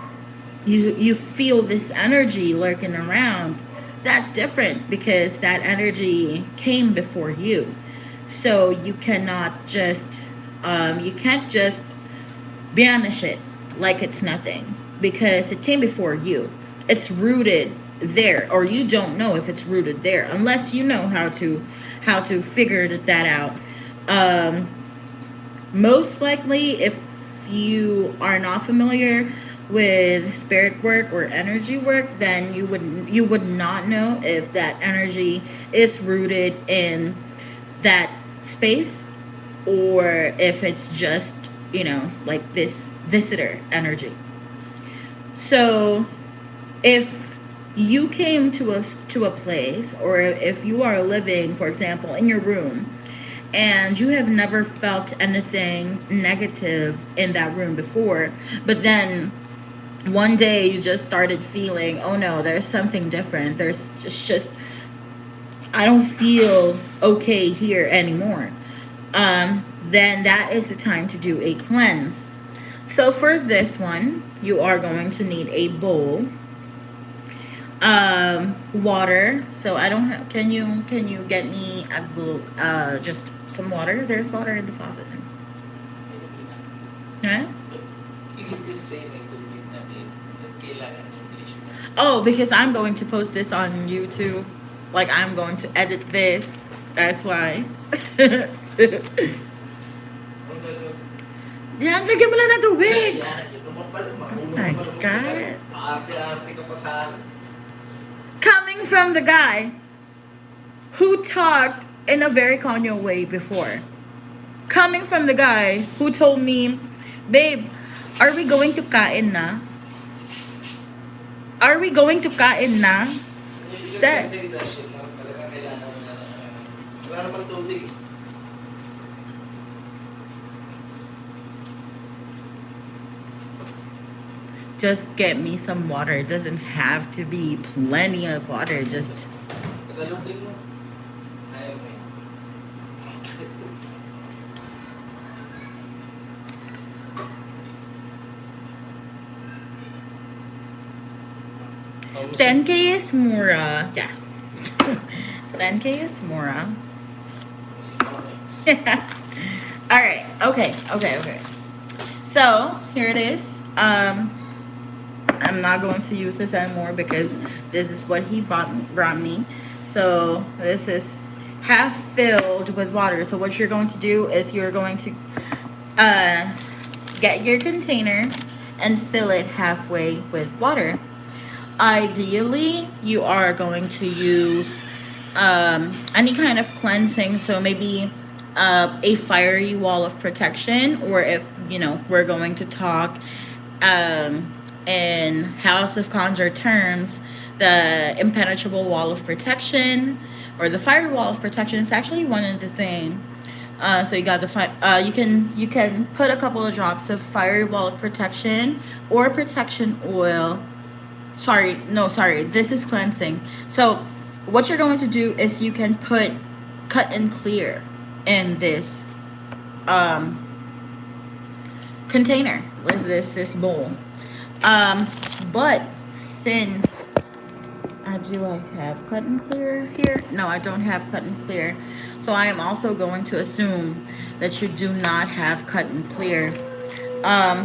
you feel this energy lurking around. That's different because that energy came before you. So you can't just banish it like it's nothing, because it came before you. It's rooted there, or you don't know if it's rooted there unless you know how to figure that out. Um, Most likely, if you are not familiar with spirit work or energy work, then you would not know if that energy is rooted in that space, or if it's just, like this visitor energy. So if you came to a place, or if you are living, for example, in your room, and you have never felt anything negative in that room before, but then one day you just started feeling, oh no, there's something different, it's just I don't feel okay here anymore, then that is the time to do a cleanse. So for this one, you are going to need a bowl, water. So I don't have. Can you get me just some water? There's water in the faucet. Huh? You can just say like the Vietnamese, that kailangan English mo. Oh, because I'm going to post this on YouTube. Like, I'm going to edit this. That's why. Ang gagawin. Yan, lagyan mo lang ng tubig. Yan, yun naman pala. Marunong My ka pala God. mag-tagalog. Arte-arte ka pa sa akin. Coming from the guy who talked in a very Kanye way before. Coming from the guy who told me, babe, are we going to kain na? Are we going to kain na? That- Talagang kailangan mo na. Wala naman tubig. Just get me some water. It doesn't have to be plenty of water. Just Tagalog din mo. Ayaw mo yun. Oh, 10K is mura. Yeah. 10K is mura. si Onyx. All right. Okay. So here it is. I'm not going to use this anymore because this is what he brought me. So this is half filled with water. So what you're going to do is you're going to get your container and fill it halfway with water. Ideally, you are going to use any kind of cleansing. So maybe a fiery wall of protection, or if we're going to talk in House of Conjure terms, the impenetrable wall of protection or the fiery wall of protection is actually one and the same. So you got the you can put a couple of drops of fiery wall of protection or protection oil. Sorry, this is cleansing. So what you're going to do is you can put cut and clear in this container with this bowl. But since do I have cut and clear here? No, I don't have cut and clear. So I am also going to assume that you do not have cut and clear.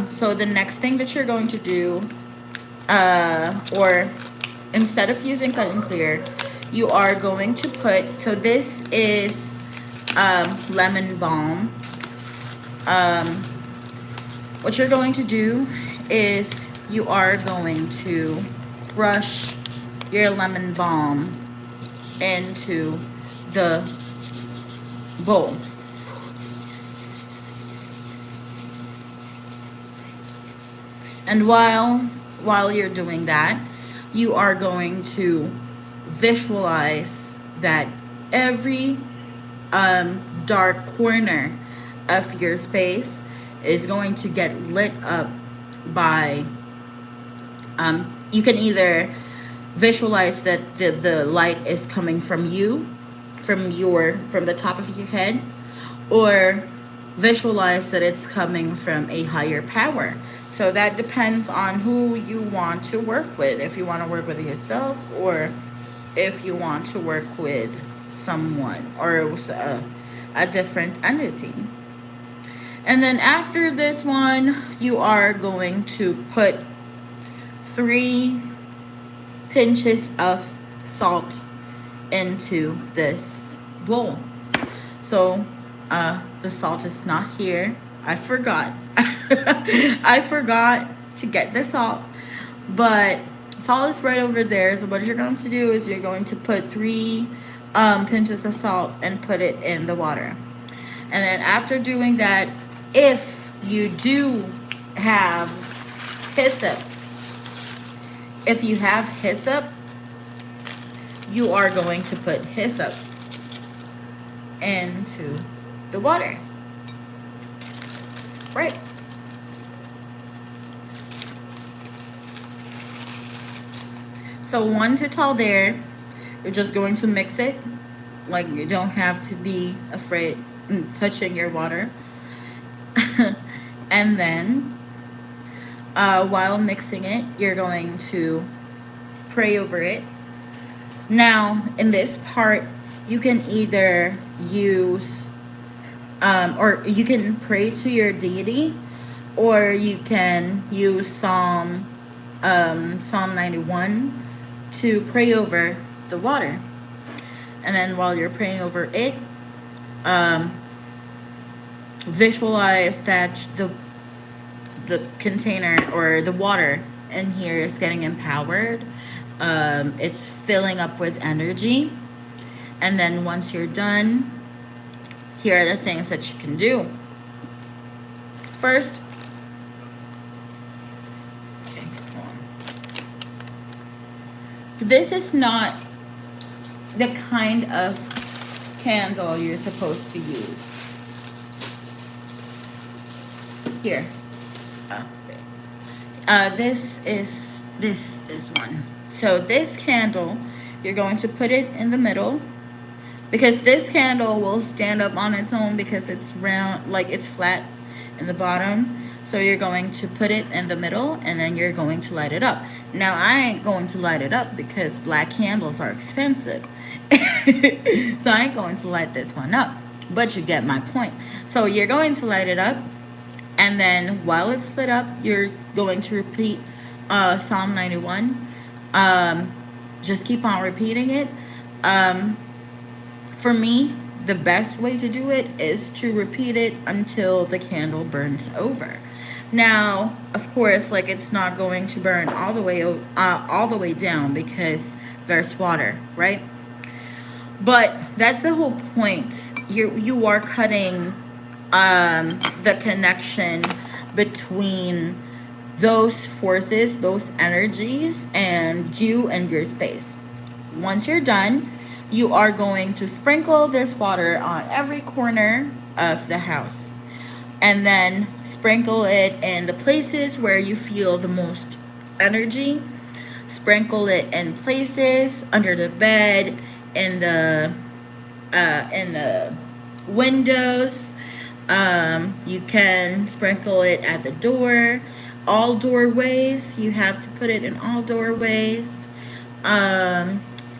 So the next thing that you're going to do, or instead of using cut and clear, you are going to put, so this is lemon balm. What you're going to do is you are going to crush your lemon balm into the bowl. And while you're doing that, you are going to visualize that every dark corner of your space is going to get lit up by you can either visualize that the light is coming from you, from the top of your head, or visualize that it's coming from a higher power. So that depends on who you want to work with. If you want to work with yourself, or if you want to work with someone or a different entity. And then after this one, you are going to put 3 pinches of salt into this bowl. So the salt is not here. I forgot. I forgot to get the salt, but salt is right over there. So what you're going to do is you're going to put 3 pinches of salt and put it in the water. And then after doing that, if you do have hyssop, you are going to put hyssop into the water. Right. So once it's all there, you're just going to mix it. Like, you don't have to be afraid touching your water. And then while mixing it, you're going to pray over it. Now, in this part, you can either use or you can pray to your deity, or you can use Psalm 91 to pray over the water. And then while you're praying over it, um, visualize that the container or the water in here is getting empowered. It's filling up with energy. And then once you're done, here are the things that you can do. First, okay, hold on. This is not the kind of candle you're supposed to use. Here. This is this one. So this candle, you're going to put it in the middle, because this candle will stand up on its own because it's round, like it's flat in the bottom. So you're going to put it in the middle and then you're going to light it up. Now I ain't going to light it up because black candles are expensive. So I ain't going to light this one up, but you get my point. So you're going to light it up, and then while it's lit up, you're going to repeat Psalm 91. Just keep on repeating it. For me, the best way to do it is to repeat it until the candle burns over. Now, of course, like it's not going to burn all the way down because there's water, right? But that's the whole point. You are cutting the connection between those forces, those energies, and you and your space. Once you're done, you are going to sprinkle this water on every corner of the house. And then sprinkle it in the places where you feel the most energy. Sprinkle it in places under the bed, in the windows. You can sprinkle it at the door, all doorways. You have to put it in all doorways.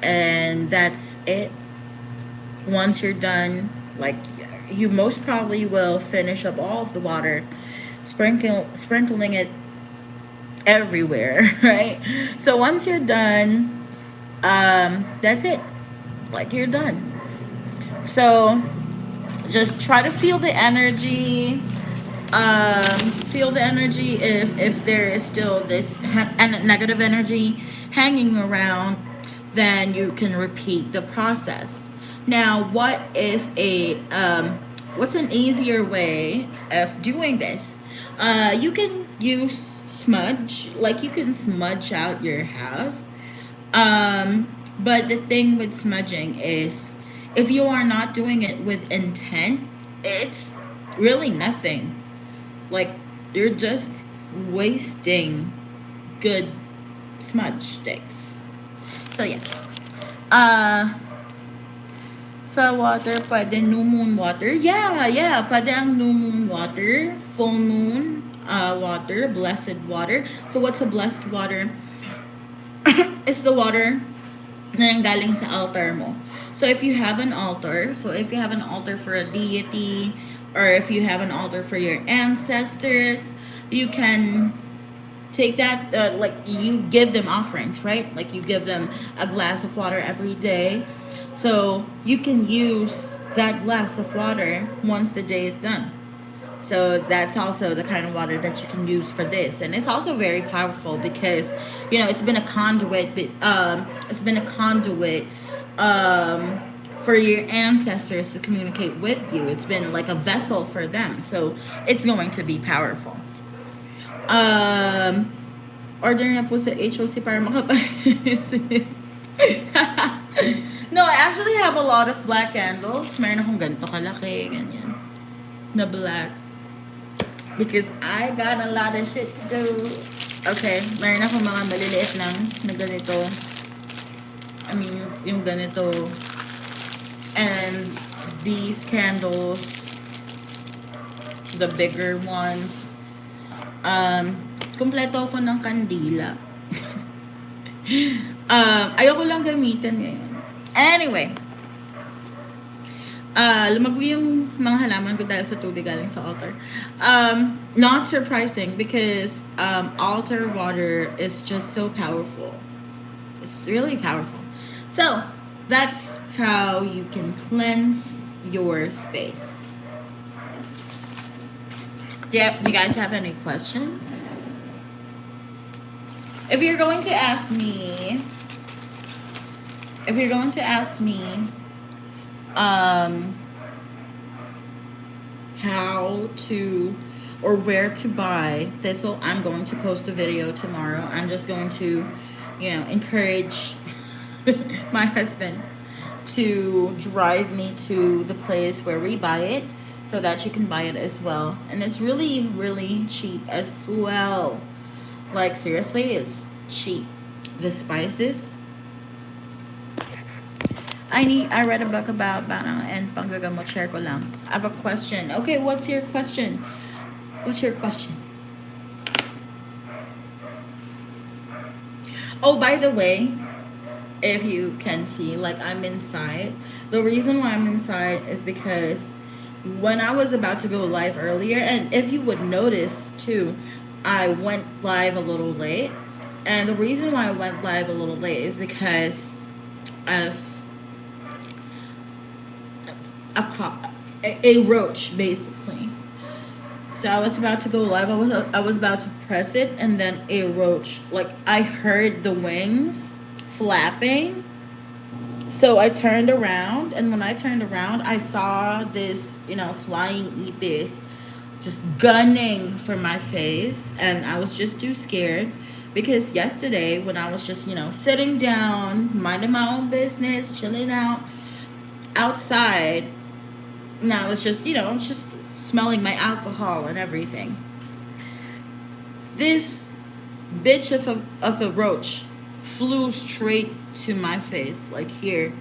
And that's it. Once you're done, like you most probably will finish up all of the water, sprinkling it everywhere, right? So once you're done, that's it. Like you're done. So just try to feel the energy. Feel the energy if there is still this negative energy hanging around, then you can repeat the process. Now, what's an easier way of doing this? You can use smudge, like you can smudge out your house. But the thing with smudging is, if you are not doing it with intent, it's really nothing. Like you're just wasting good smudge sticks. So yeah. Sa water, pwede new moon water. Yeah, pwede ang new moon water, full moon water, blessed water. So what's a blessed water? It's the water na nanggaling sa altar mo. So if you have an altar, for a deity, or if you have an altar for your ancestors, you can take that, like you give them offerings, right? Like you give them a glass of water every day. So you can use that glass of water once the day is done. So that's also the kind of water that you can use for this, and it's also very powerful because it's been a conduit. It's been a conduit for your ancestors to communicate with you. It's been like a vessel for them, so it's going to be powerful. Order na po sa HOC para No, I actually have a lot of black candles. Meron akong ganito kalaki, ganyan, na black. Because I got a lot of shit to do. Okay, meron akong mga maliliit lang na ganito. I mean, yung ganito. And these candles, the bigger ones. Kompleto ako ng kandila. Ayoko lang gamitin ngayon. Anyway, lumago yung mga halaman ko dahil sa tubig galing sa altar. Not surprising because altar water is just so powerful. It's really powerful. So that's how you can cleanse your space. Yep, you guys have any questions? If you're going to ask me, how to or where to buy thistle, I'm going to post a video tomorrow. I'm just going to, encourage my husband to drive me to the place where we buy it so that you can buy it as well. And it's really, really cheap as well. Like, seriously, it's cheap. The spices. I read a book about bana and panggagamot, share ko lang. I have a question. Okay, what's your question? Oh, by the way, if you can see, like, I'm inside. The reason why I'm inside is because when I was about to go live earlier, and if you would notice too, I went live a little late. And the reason why I went live a little late is because of a roach, basically. So I was about to go live. I was about to press it, and then a roach. Like, I heard the wings flapping. So I turned around, and when I turned around, I saw this, flying ipis just gunning for my face, and I was just too scared because yesterday when I was just, sitting down, minding my own business, chilling out outside, and I was just, just smelling my alcohol and everything. This bitch of a roach flew straight to my face, like here.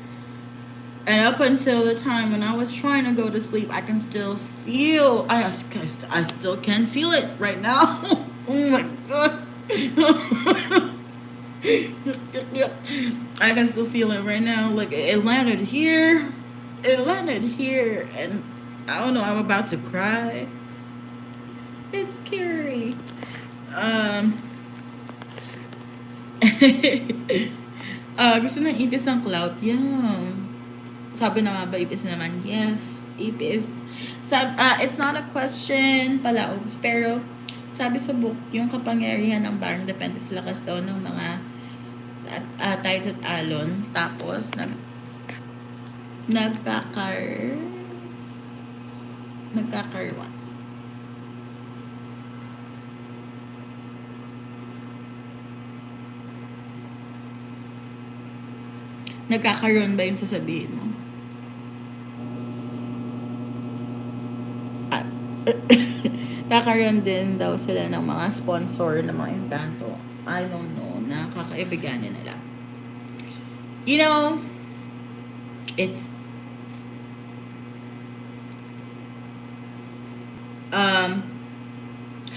And up until the time when I was trying to go to sleep, I can still feel, I still can feel it right now. Oh my God. I can still feel it right now. Like, it landed here. And I don't know, I'm about to cry. It's scary. Gusto ng ipis ng clout. Yeah. Sabi na nga ba, ipis naman? Yes, ipis. It's not a question, palaogs, pero sabi sa book, yung kapangyarihan ng barang depende sa lakas daw ng mga tides at alon. Tapos, nagkakar what? Nagkakaroon ba yung sasabihin mo? Kakaroon din daw sila ng mga sponsor ng mga Encanto. I don't know, na kakaibiganin nila. It's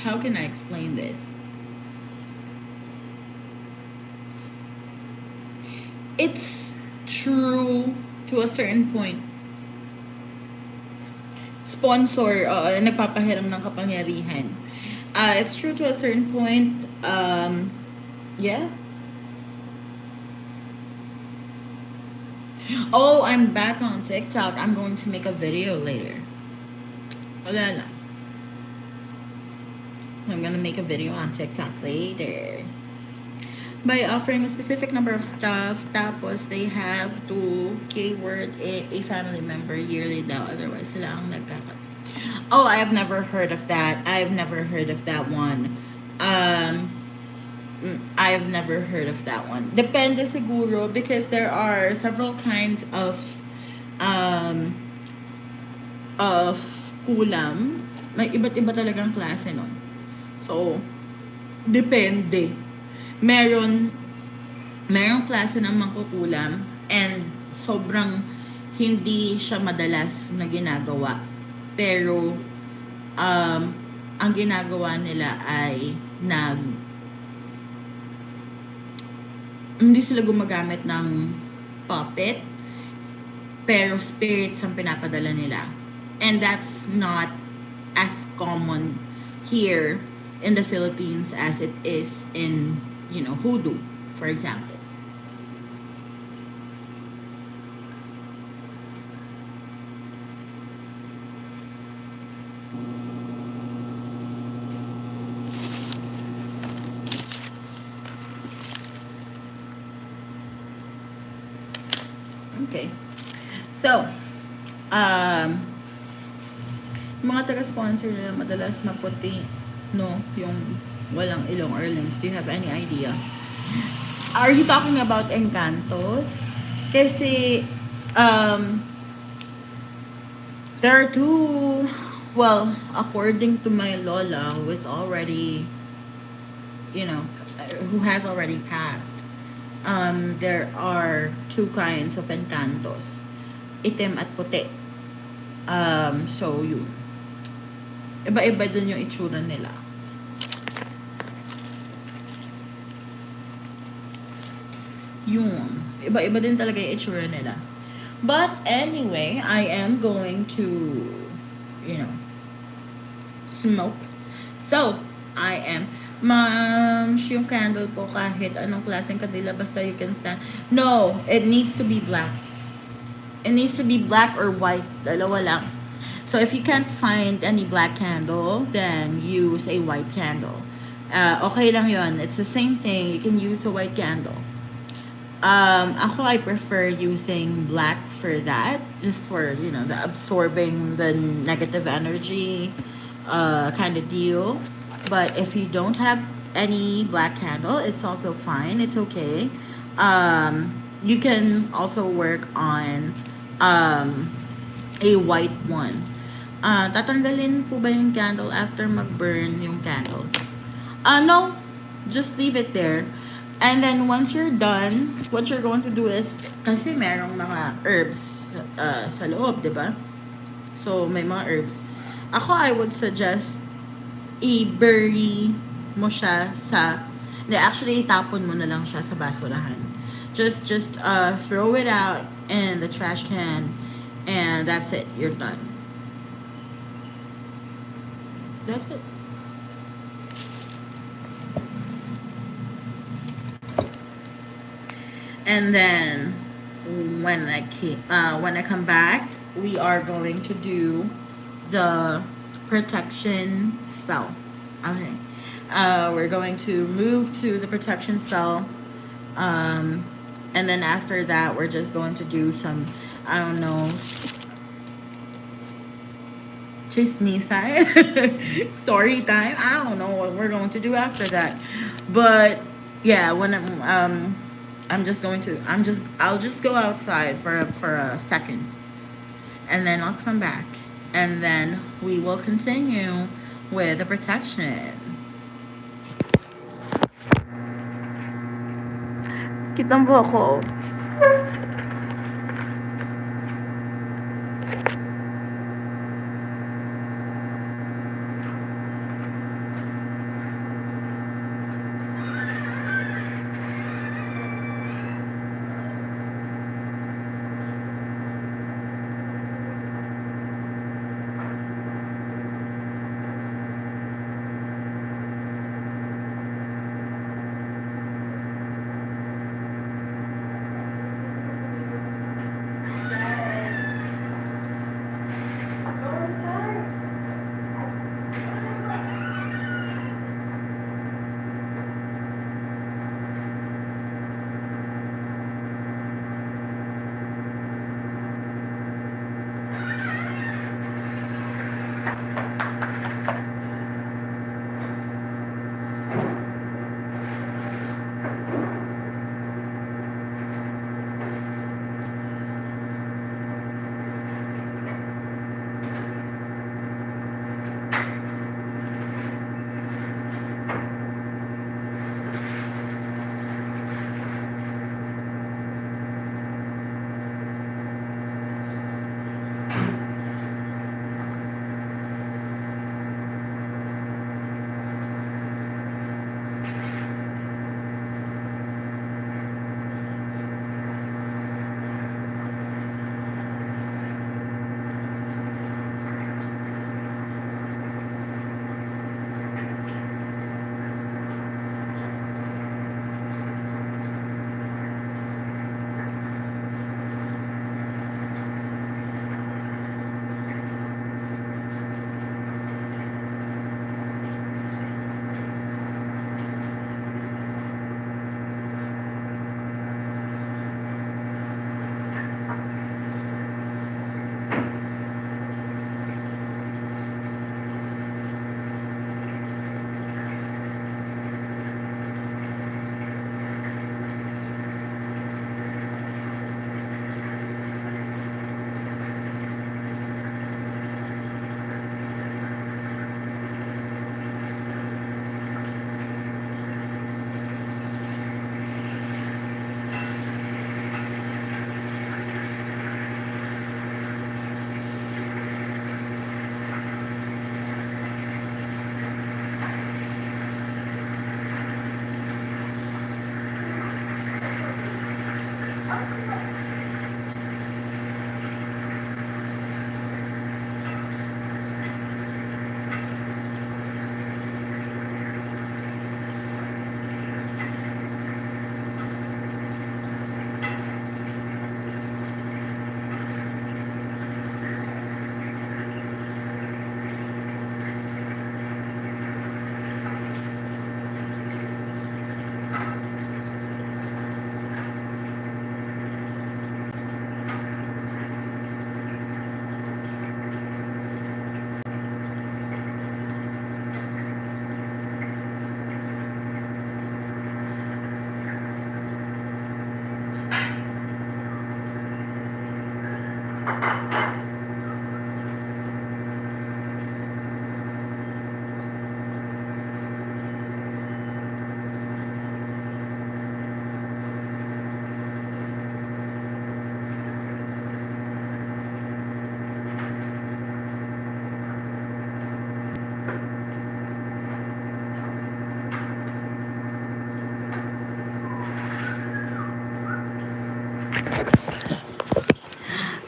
how can I explain this? It's true to a certain point. Sponsor, nagpapahiram ng kapangyarihan. It's true to a certain point. Yeah. Oh, I'm back on TikTok. I'm going to make a video later. Wala lang. I'm gonna make a video on TikTok later. By offering a specific number of stuff, tapos they have to keyword a family member yearly daw. Otherwise, sila ang nagkakat. Oh, I have never heard of that. I've never heard of that one. I've never heard of that one. Depende siguro because there are several kinds of kulam. May iba't iba talagang klase nun. So, depende. Merong klase ng mangkukulam and sobrang hindi siya madalas na ginagawa. Pero, ang ginagawa nila ay hindi sila gumagamit ng puppet, pero spirits ang pinapadala nila. And that's not as common here in the Philippines as it is in, hoodoo, for example. Okay. So, um, mga taga-sponsor nila madalas maputi, no? Yung walang ilong or limbs. Do you have any idea? Are you talking about Encantos? Kasi, um, there are two, well, according to my lola, who is already, you know, who has already passed, there are two kinds of Encantos. Itim at puti. So, yun. Iba-iba din yung itsura nila. Yun. Iba-iba din talaga yung itsura nila. But anyway, I am going to, you know, smoke. So, I am, ma'am, yung candle po kahit anong klaseng kandila basta you can stand. No, it needs to be black. It needs to be black or white. Dalawa lang. So if you can't find any black candle, then use a white candle. Okay lang yun. It's the same thing. You can use a white candle. Ako, I prefer using black for that. Just for, you know, the absorbing the negative energy kind of deal. But if you don't have any black candle, it's also fine. It's okay. You can also work on a white one. Tatanggalin po ba yung candle after mag-burn yung candle? No. Just leave it there. And then once you're done, what you're going to do is, kasi merong mga herbs sa loob, di ba? So, may mga herbs. Ako, I would suggest i-bury mo siya sa, actually, itapon mo na lang siya sa basurahan. Just throw it out in the trash can, and that's it. You're done. That's it. And then when I come back, we are going to do the protection spell. Okay. We're going to move to the protection spell. And then after that, we're just going to do some, I don't know, chismisa, story time. I don't know what we're going to do after that. But yeah, when I'll just go outside for a second, and then I'll come back, and then we will continue with the protection. Kitang po ako.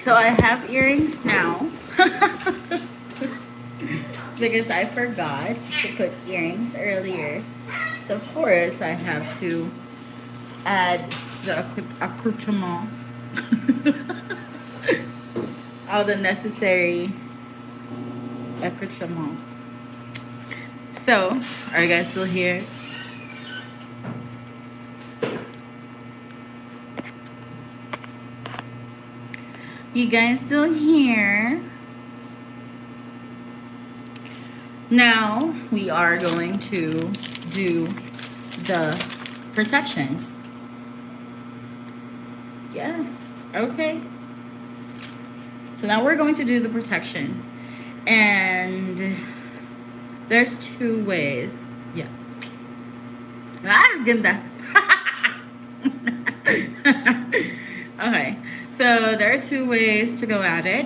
So I have earrings now. Because I forgot to put earrings earlier. So of course I have to add the accoutrements. All the necessary accoutrements. So, are you guys still here? You guys still here? Now we are going to do the protection. Yeah, okay. So now we're going to do the protection. And there's two ways. Yeah. Ah, ganda. Okay, so there are two ways to go at it.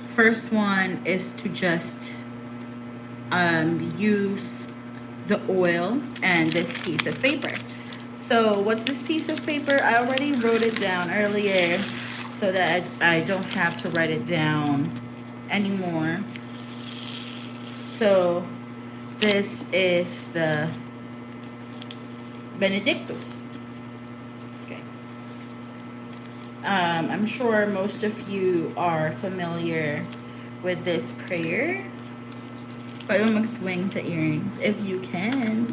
First one is to just use the oil and this piece of paper. So what's this piece of paper? I already wrote it down earlier so that I don't have to write it down anymore. So this is the Benedictus. Okay. I'm sure most of you are familiar with this prayer. Pwede mo mag-swing sa earrings if you can.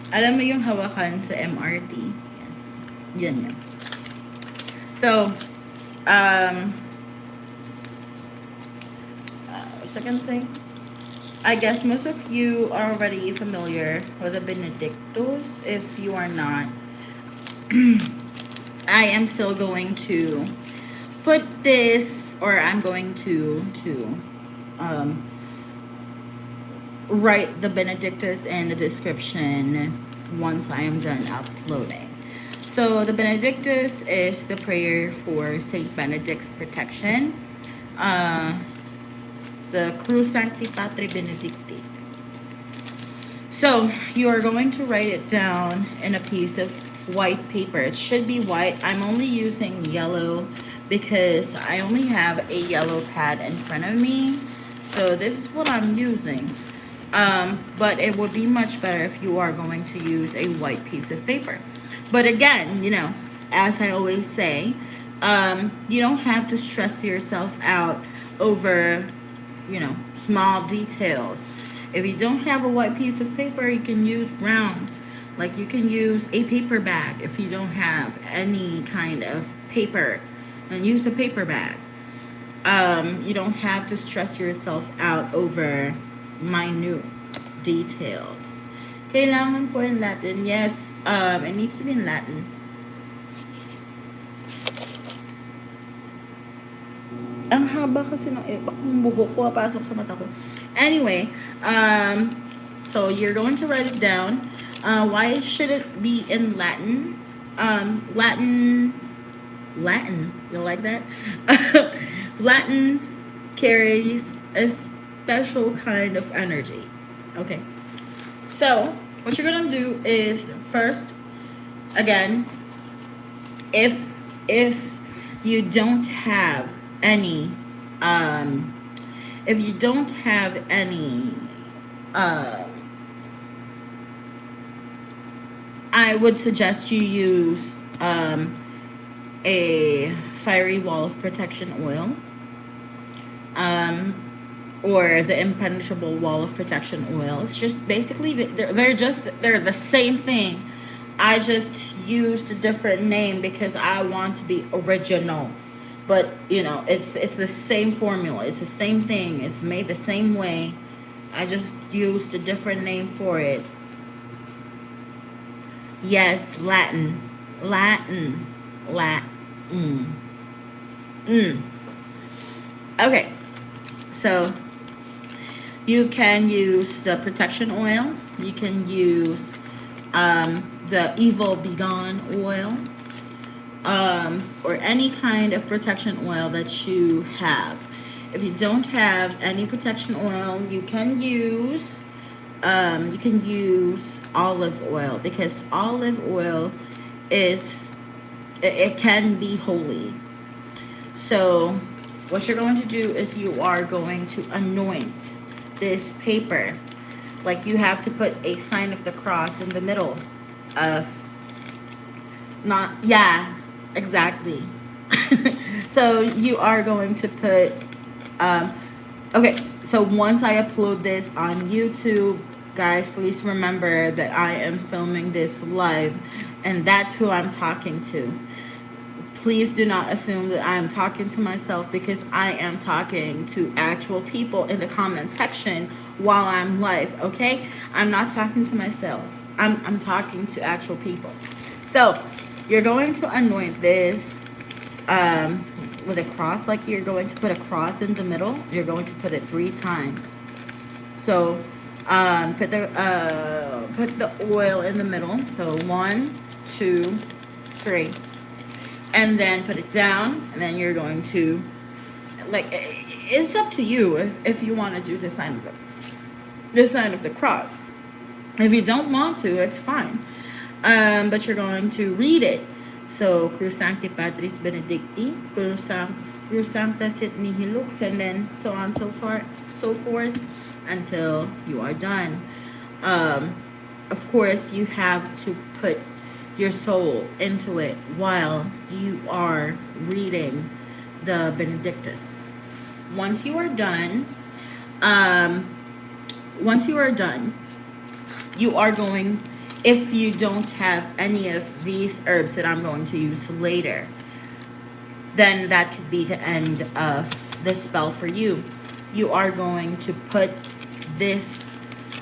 Alam mo yung hawakan sa MRT? Yan. So, what's I gonna say? I guess most of you are already familiar with the Benedictus. If you are not, I am still going to put this, or I'm going to write the Benedictus in the description once I am done uploading. So the Benedictus is the prayer for Saint Benedict's protection. The Cruz Sancti Patri Benedicti. So you are going to write it down in a piece of white paper. It should be white. I'm only using yellow because I only have a yellow pad in front of me. So this is what I'm using. But it would be much better if you are going to use a white piece of paper. But again, you know, as I always say, you don't have to stress yourself out over, you know, small details. If you don't have a white piece of paper, you can use brown. Like you can use a paper bag if you don't have any kind of paper, and use a paper bag. You don't have to stress yourself out over minute details. Kailangan po in Latin. Yes, it needs to be in Latin. Ang haba kasi ng bakong buhok ko pasok sa mata ko. Anyway, so you're going to write it down. Why should it be in Latin? Latin, you like that? Latin carries a special kind of energy. Okay. So, what you're gonna do is first, again, if you don't have any, if you don't have any, I would suggest you use a fiery wall of protection oil, or the impenetrable wall of protection oil. It's just basically they're the same thing. I just used a different name because I want to be original. But you know, it's the same formula. It's the same thing. It's made the same way. I just used a different name for it. Yes, Latin. Mm. Mm. Okay, so you can use the protection oil. You can use the Evil Begone oil, or any kind of protection oil that you have. If you don't have any protection oil, you can use olive oil, because olive oil is it can be holy. So what you're going to do is you are going to anoint this paper. Like, you have to put a sign of the cross in the middle of, not, yeah, exactly. So you are going to put, um, okay, so once I upload this on YouTube, guys, please remember that I am filming this live, and that's who I'm talking to. Please do not assume that I am talking to myself, because I am talking to actual people in the comment section while I'm live, okay? I'm not talking to myself. I'm talking to actual people. So, you're going to anoint this with a cross, like you're going to put a cross in the middle. You're going to put it 3 times. So, put the oil in the middle. So 1, 2, 3. And then put it down, and then you're going to, like, it's up to you if you want to do the sign of the cross. If you don't want to, it's fine. But you're going to read it. So, Cruz Sancti Patris Benedicti, Cruz Sancta Sit Nihil Lux, and then so on, so forth, until you are done. Of course, you have to put your soul into it while you are reading the Benedictus. Once you are done, you are going, if you don't have any of these herbs that I'm going to use later, then that could be the end of the spell for you. You are going to put this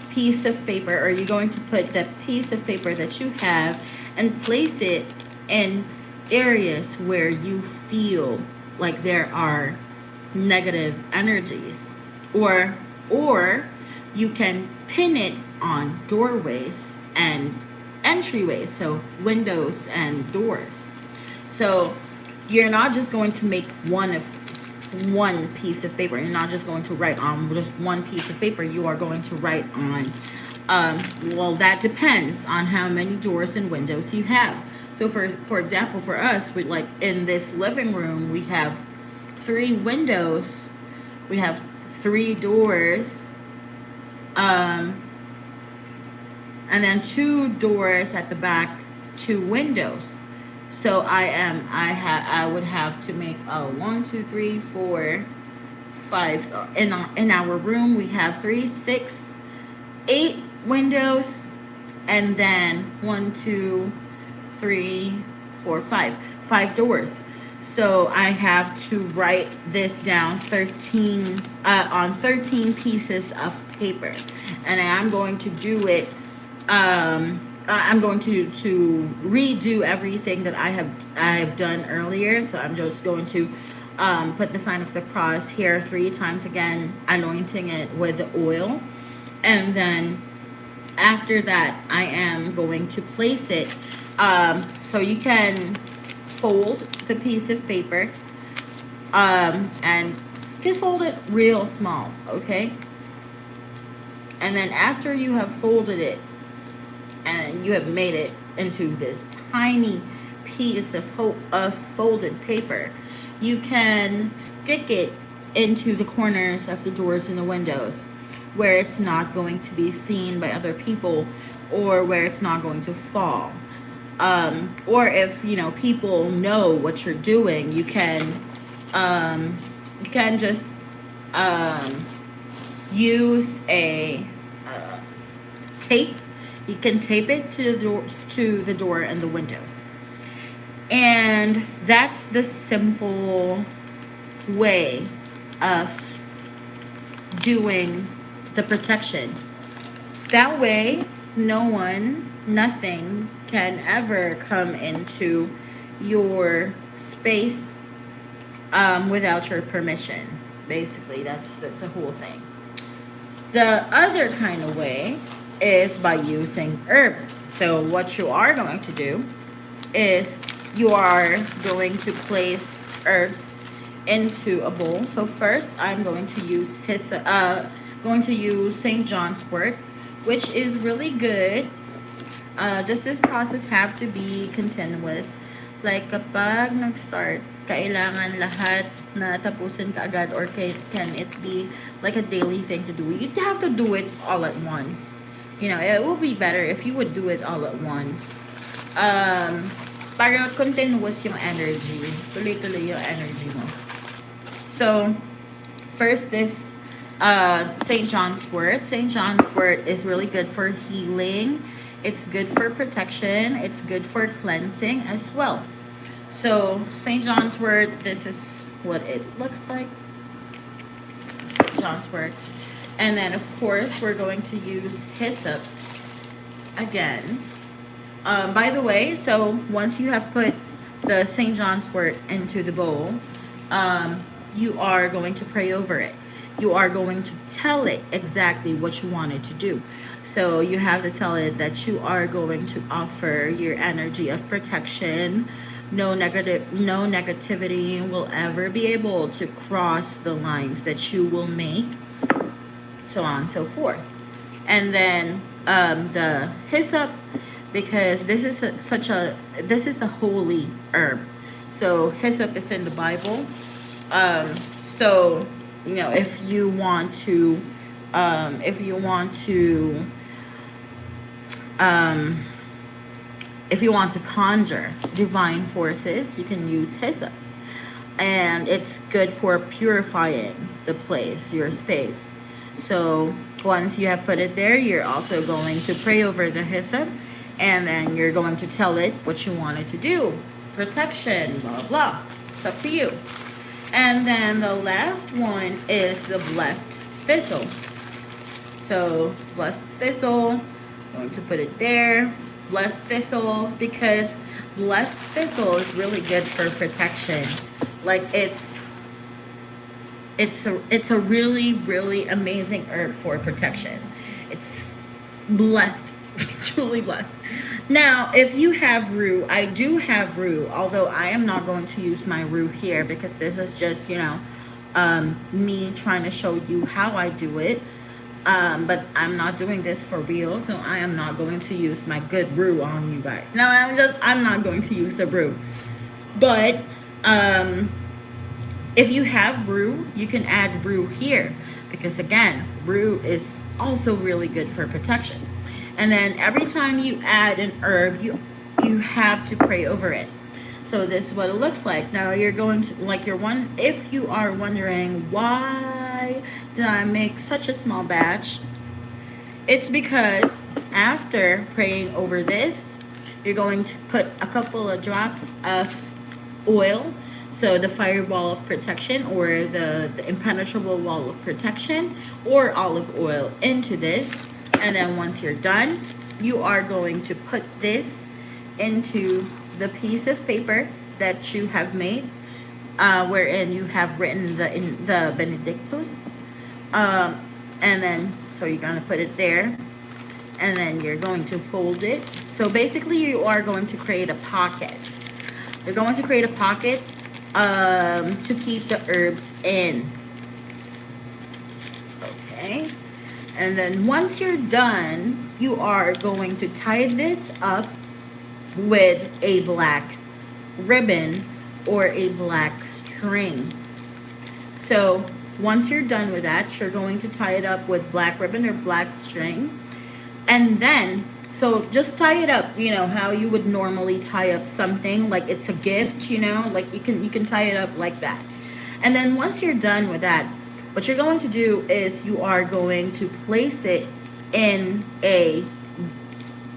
piece of paper, or you're going to put the piece of paper that you have and place it in areas where you feel like there are negative energies, or you can pin it on doorways and entryways, so windows and doors. So you're not just going to make one piece of paper. You're not just going to write on just one piece of paper. You are going to write on, well, that depends on how many doors and windows you have. So for example, for us, we, like, in this living room, we have 3 windows, we have 3 doors, and then 2 doors at the back, 2 windows. So I would have to make 1, 2, 3, 4, 5. So in our room we have 3, 6, 8 windows, and then 1, 2, 3, 4, 5 doors. So I have to write this down 13 on 13 pieces of paper, and I'm going to do it. I'm going to redo everything that I have done earlier. So I'm just going to put the sign of the cross here 3 times again, anointing it with the oil, and then after that I am going to place it. So you can fold the piece of paper, and you can fold it real small, okay? And then after you have folded it and you have made it into this tiny piece of folded paper, you can stick it into the corners of the doors and the windows, where it's not going to be seen by other people, or where it's not going to fall. Or if people know what you're doing, you can just use a tape. You can tape it to the door and the windows, and that's the simple way of doing the protection. That way, nothing can ever come into your space without your permission. Basically, that's the whole thing. The other kind of way is by using herbs. So what you are going to do is you are going to place herbs into a bowl. So first, I'm going to use St. John's wort, which is really good. Does this process have to be continuous? Like kapag nag-start, kailangan lahat na tapusin ka agad, or can it be like a daily thing to do? You'd have to do it all at once. You know, it will be better if you would do it all at once. Para continuous yung energy. Tuloy-tuloy yung energy mo. So, first is St. John's wort. St. John's wort is really good for healing. It's good for protection. It's good for cleansing as well. So, St. John's wort, this is what it looks like. St. John's wort. And then, of course, we're going to use hyssop again. By the way, so once you have put the St. John's wort into the bowl, you are going to pray over it. You are going to tell it exactly what you want it to do. So you have to tell it that you are going to offer your energy of protection. No negativity will ever be able to cross the lines that you will make, so on and so forth. And then the hyssop, because this is a holy herb. So hyssop is in the Bible. So you know, if you want to conjure divine forces, you can use hyssop, and it's good for purifying the place, your space. So once you have put it there, you're also going to pray over the hyssop, and then you're going to tell it what you want it to do. Protection, blah, blah. It's up to you. And then the last one is the blessed thistle. So blessed thistle, I'm going to put it there. Blessed thistle, because blessed thistle is really good for protection. Like it's a really, really amazing herb for protection. It's blessed, truly blessed. Now, if you have rue, I do have rue, although I am not going to use my rue here because this is just, you know, me trying to show you how I do it. But I'm not doing this for real, so I am not going to use my good rue on you guys. No, I'm not going to use the rue. But if you have rue, you can add rue here, because again, rue is also really good for protection. And then every time you add an herb, you have to pray over it. So this is what it looks like. Now you're going to, if you are wondering why did I make such a small batch, it's because after praying over this, you're going to put a couple of drops of oil, so the firewall of protection, or the impenetrable wall of protection, or olive oil, into this. And then once you're done, you are going to put this into the piece of paper that you have made, wherein you have written the Benedictus. And then, so you're going to put it there, and then you're going to fold it. So basically you are going to create a pocket. You're going to create a pocket to keep the herbs in. Okay. And then once you're done, you are going to tie this up with a black ribbon or a black string. So once you're done with that, you're going to tie it up with black ribbon or black string. And then, so just tie it up, you know, how you would normally tie up something, like it's a gift, you know, like you can tie it up like that. And then once you're done with that, what you're going to do is you are going to place it in a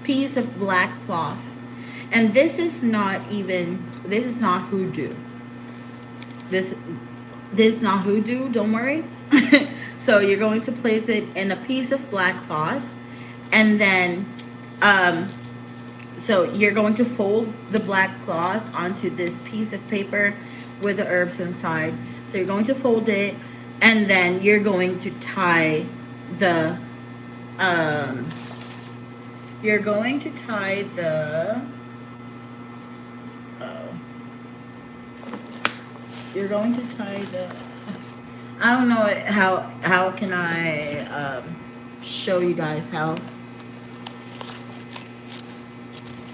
piece of black cloth. And this is not hoodoo. This is not hoodoo, don't worry. So you're going to place it in a piece of black cloth, and then So you're going to fold the black cloth onto this piece of paper with the herbs inside. So you're going to fold it, and then you're going to tie the um you're going to tie the oh you're going to tie the I don't know how can I show you guys how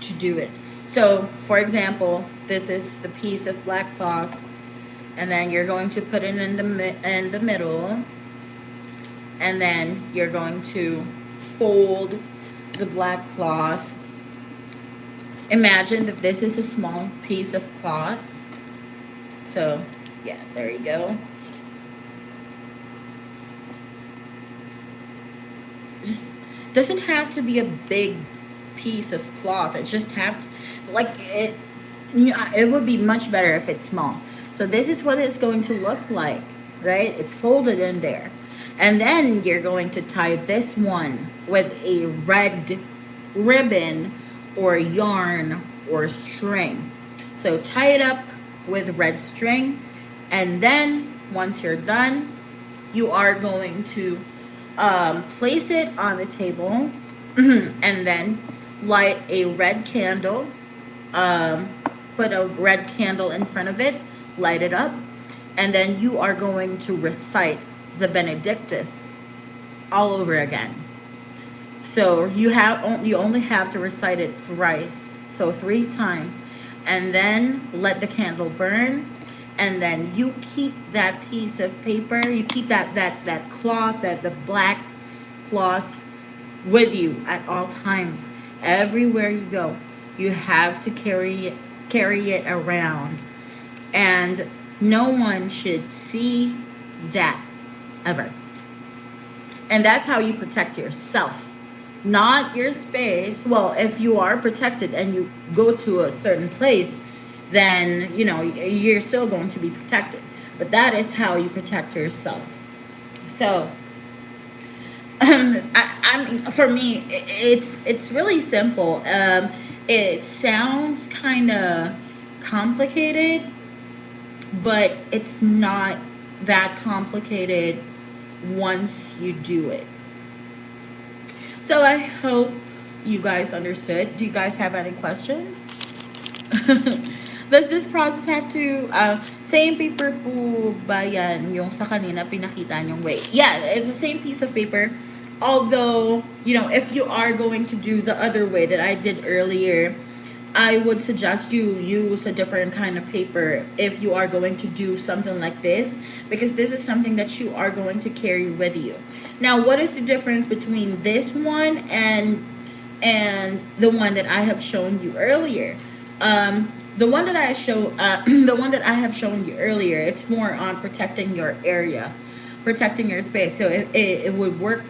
to do it. So, for example, this is the piece of black cloth, and then you're going to put it in the middle, and then you're going to fold the black cloth. Imagine that this is a small piece of cloth. So, yeah, there you go. Just doesn't have to be a big piece of cloth. It just have to, like it. Yeah, it would be much better if it's small. So this is what it's going to look like, right? It's folded in there, and then you're going to tie this one with a red ribbon or yarn or string. So tie it up with red string, and then once you're done, you are going to place it on the table and then light a red candle. Put a red candle in front of it, light it up, and then you are going to recite the Benedictus all over again. So you only have to recite it thrice, so 3 times, and then let the candle burn, and then you keep that piece of paper, you keep that cloth, the black cloth with you at all times. Everywhere you go, you have to carry it around, and no one should see that ever. And that's how you protect yourself, not your space. Well, if you are protected and you go to a certain place, then you're still going to be protected, but that is how you protect yourself. So I mean, for me, it's really simple. It sounds kind of complicated, but it's not that complicated once you do it. So I hope you guys understood. Do you guys have any questions? Does this process have to, same paper po ba yan yung sa kanina pinakita niyong way? Yeah, it's the same piece of paper. Although, if you are going to do the other way that I did earlier, I would suggest you use a different kind of paper if you are going to do something like this, because this is something that you are going to carry with you. Now, what is the difference between this one and the one that I have shown you earlier? The one that the one that I have shown you earlier, it's more on protecting your area, protecting your space. So it would work.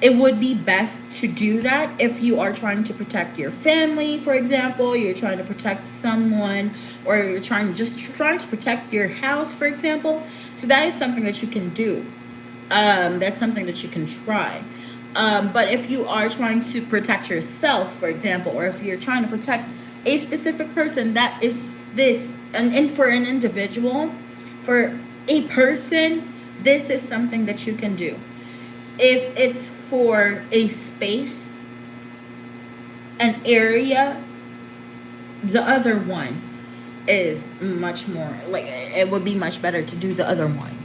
It would be best to do that if you are trying to protect your family, for example. You're trying to protect someone, or you're trying to protect your house, for example. So that is something that you can do. That's something that you can try. But if you are trying to protect yourself, for example, or if you're trying to protect a specific person, that is this. And for an individual, for a person, this is something that you can do. If it's for a space, an area, the other one is much more, like, it would be much better to do the other one.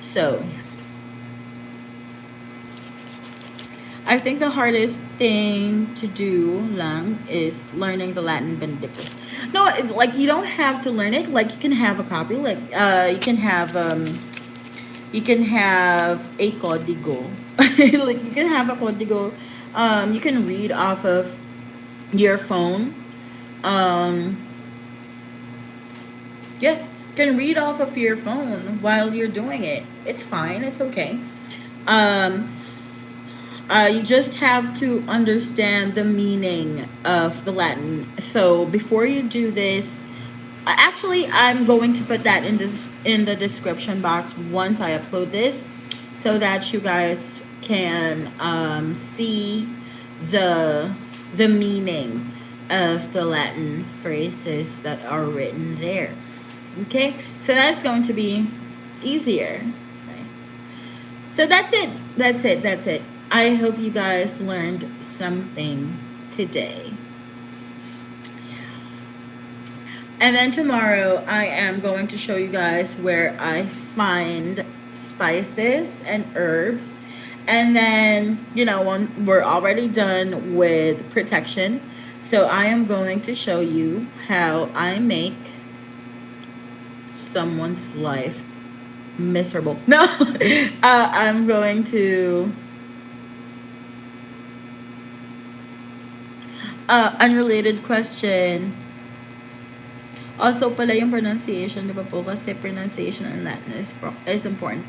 So I think the hardest thing to do lang is learning the Latin Benedictus. No, like, you don't have to learn it. Like, you can have a copy. Like, you can have a código. Like, you can have a código. You can read off of your phone. Yeah, you can read off of your phone while you're doing it. It's fine. It's okay. You just have to understand the meaning of the Latin. So before you do this, actually, I'm going to put that in the description box once I upload this, so that you guys can see the the meaning of the Latin phrases that are written there. Okay, so that's going to be easier. Right? So that's it. That's it. That's it. I hope you guys learned something today. And then tomorrow, I am going to show you guys where I find spices and herbs. And then, when we're already done with protection. So I am going to show you how I make someone's life miserable. No, I'm going to. Unrelated question. Also pala yung pronunciation, di ba po? Kasi pronunciation in Latin is important.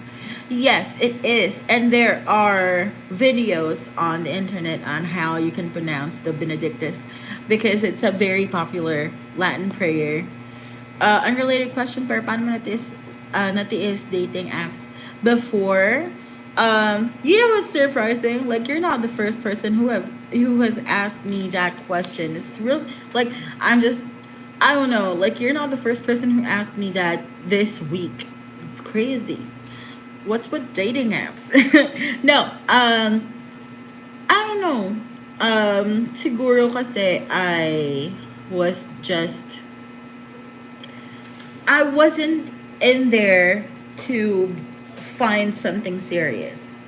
Yes, it is. And there are videos on the internet on how you can pronounce the Benedictus because it's a very popular Latin prayer. Unrelated question, pero paano mo natiis dating apps before? You know what's surprising? Like you're not the first person who has asked me that question. It's real like I don't know, like you're not the first person who asked me that this week. It's crazy. What's with dating apps? No, I don't know. Siguro kasi I wasn't in there to find something serious.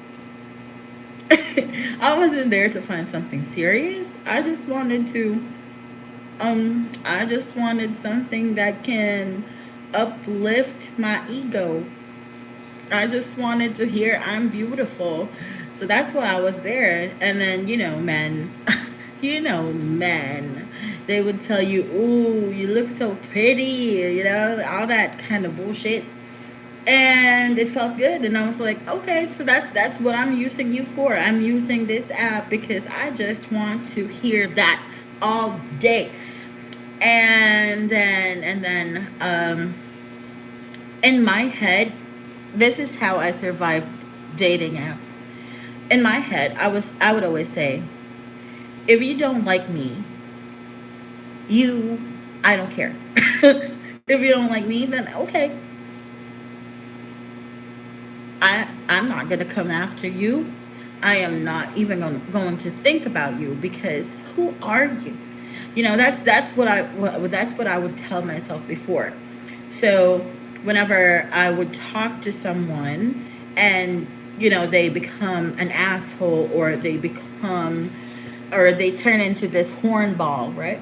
I wasn't there to find something serious. I just wanted something that can uplift my ego. I just wanted to hear I'm beautiful. So that's why I was there. And then, men, men, they would tell you, ooh, you look so pretty, all that kind of bullshit. And it felt good. And I was like, okay, so that's what I'm using you for. I'm using this app because I just want to hear that all day. And then in my head, this is how I survived dating apps. In my head, I would always say, if you don't like me, I don't care. If you don't like me, then okay. I'm not gonna come after you. I am not even going to think about you because who are you? That's what I would tell myself before. So whenever I would talk to someone and they become an asshole or they turn into this hornball, right?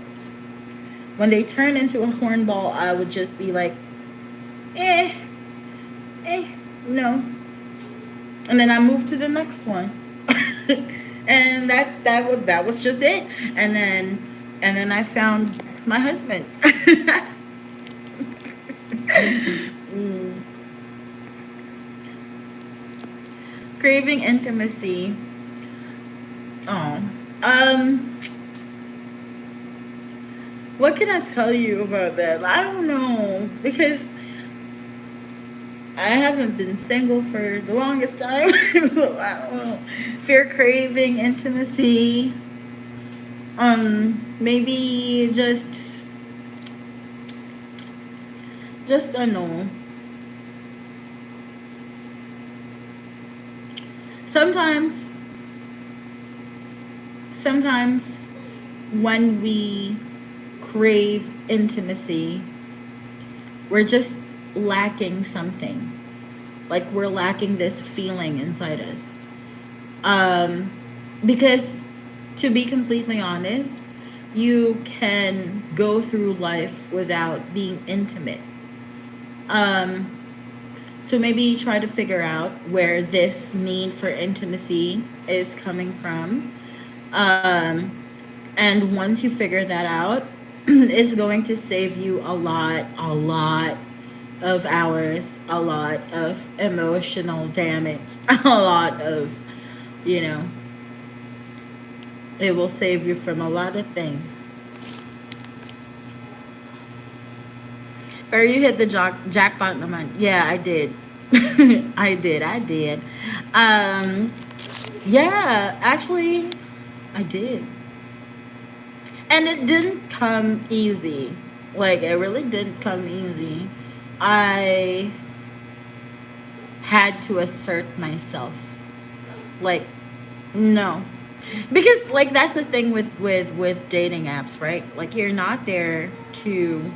When they turn into a hornball, I would just be like, no. And then I moved to the next one. And that was just it. And then I found my husband. Craving intimacy. Oh. What can I tell you about that? I don't know. Because I haven't been single for the longest time. So I don't know. Fear craving intimacy. Maybe just I know. Sometimes when we crave intimacy, we're just lacking something. Like we're lacking this feeling inside us. Because to be completely honest, you can go through life without being intimate. So maybe try to figure out where this need for intimacy is coming from. And once you figure that out, it's going to save you a lot of hours, a lot of emotional damage, a lot of, it will save you from a lot of things. Or you hit the jackpot naman. Yeah, I did. I did. Yeah, actually, I did. And it didn't come easy. Like, it really didn't come easy. I had to assert myself. Like, no. Because like that's the thing with dating apps, right? Like you're not there to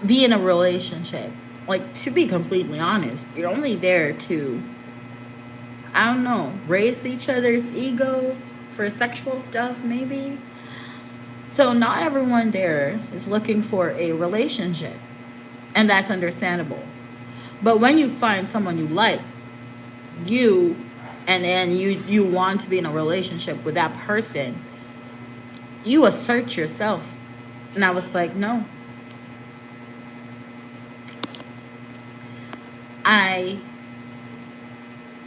be in a relationship. Like to be completely honest, you're only there to, I don't know, raise each other's egos for sexual stuff maybe. So not everyone there is looking for a relationship, and that's understandable. But when you find someone you like, you and then you want to be in a relationship with that person, you assert yourself. And I was like, no, I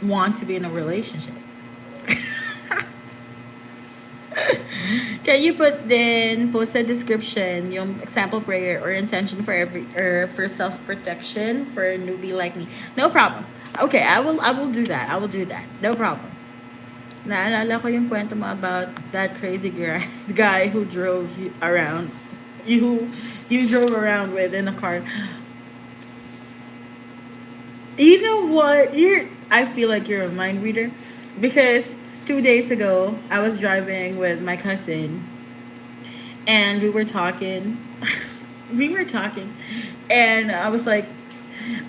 want to be in a relationship. Can you put then post a description yung example prayer or intention for every or for self protection for a newbie like me? No problem. Okay, I will do that. I will do that. No problem. Naalala ko yung kwento mo about that crazy guy who drove you around. You drove around with in a car. You know what? I feel like you're a mind reader because 2 days ago I was driving with my cousin and we were talking. We were talking and I was like,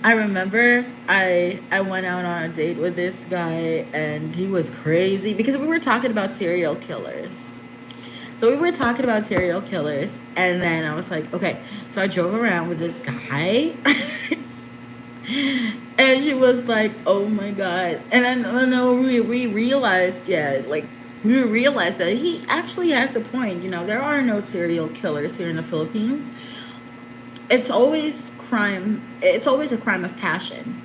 I remember I went out on a date with this guy and he was crazy because we were talking about serial killers. So we were talking about serial killers and then I was like, okay, so I drove around with this guy. And she was like, oh my god. And then we realized, yeah, like we realized that he actually has a point. You know, there are no serial killers here in the Philippines. It's always crime. It's always a crime of passion.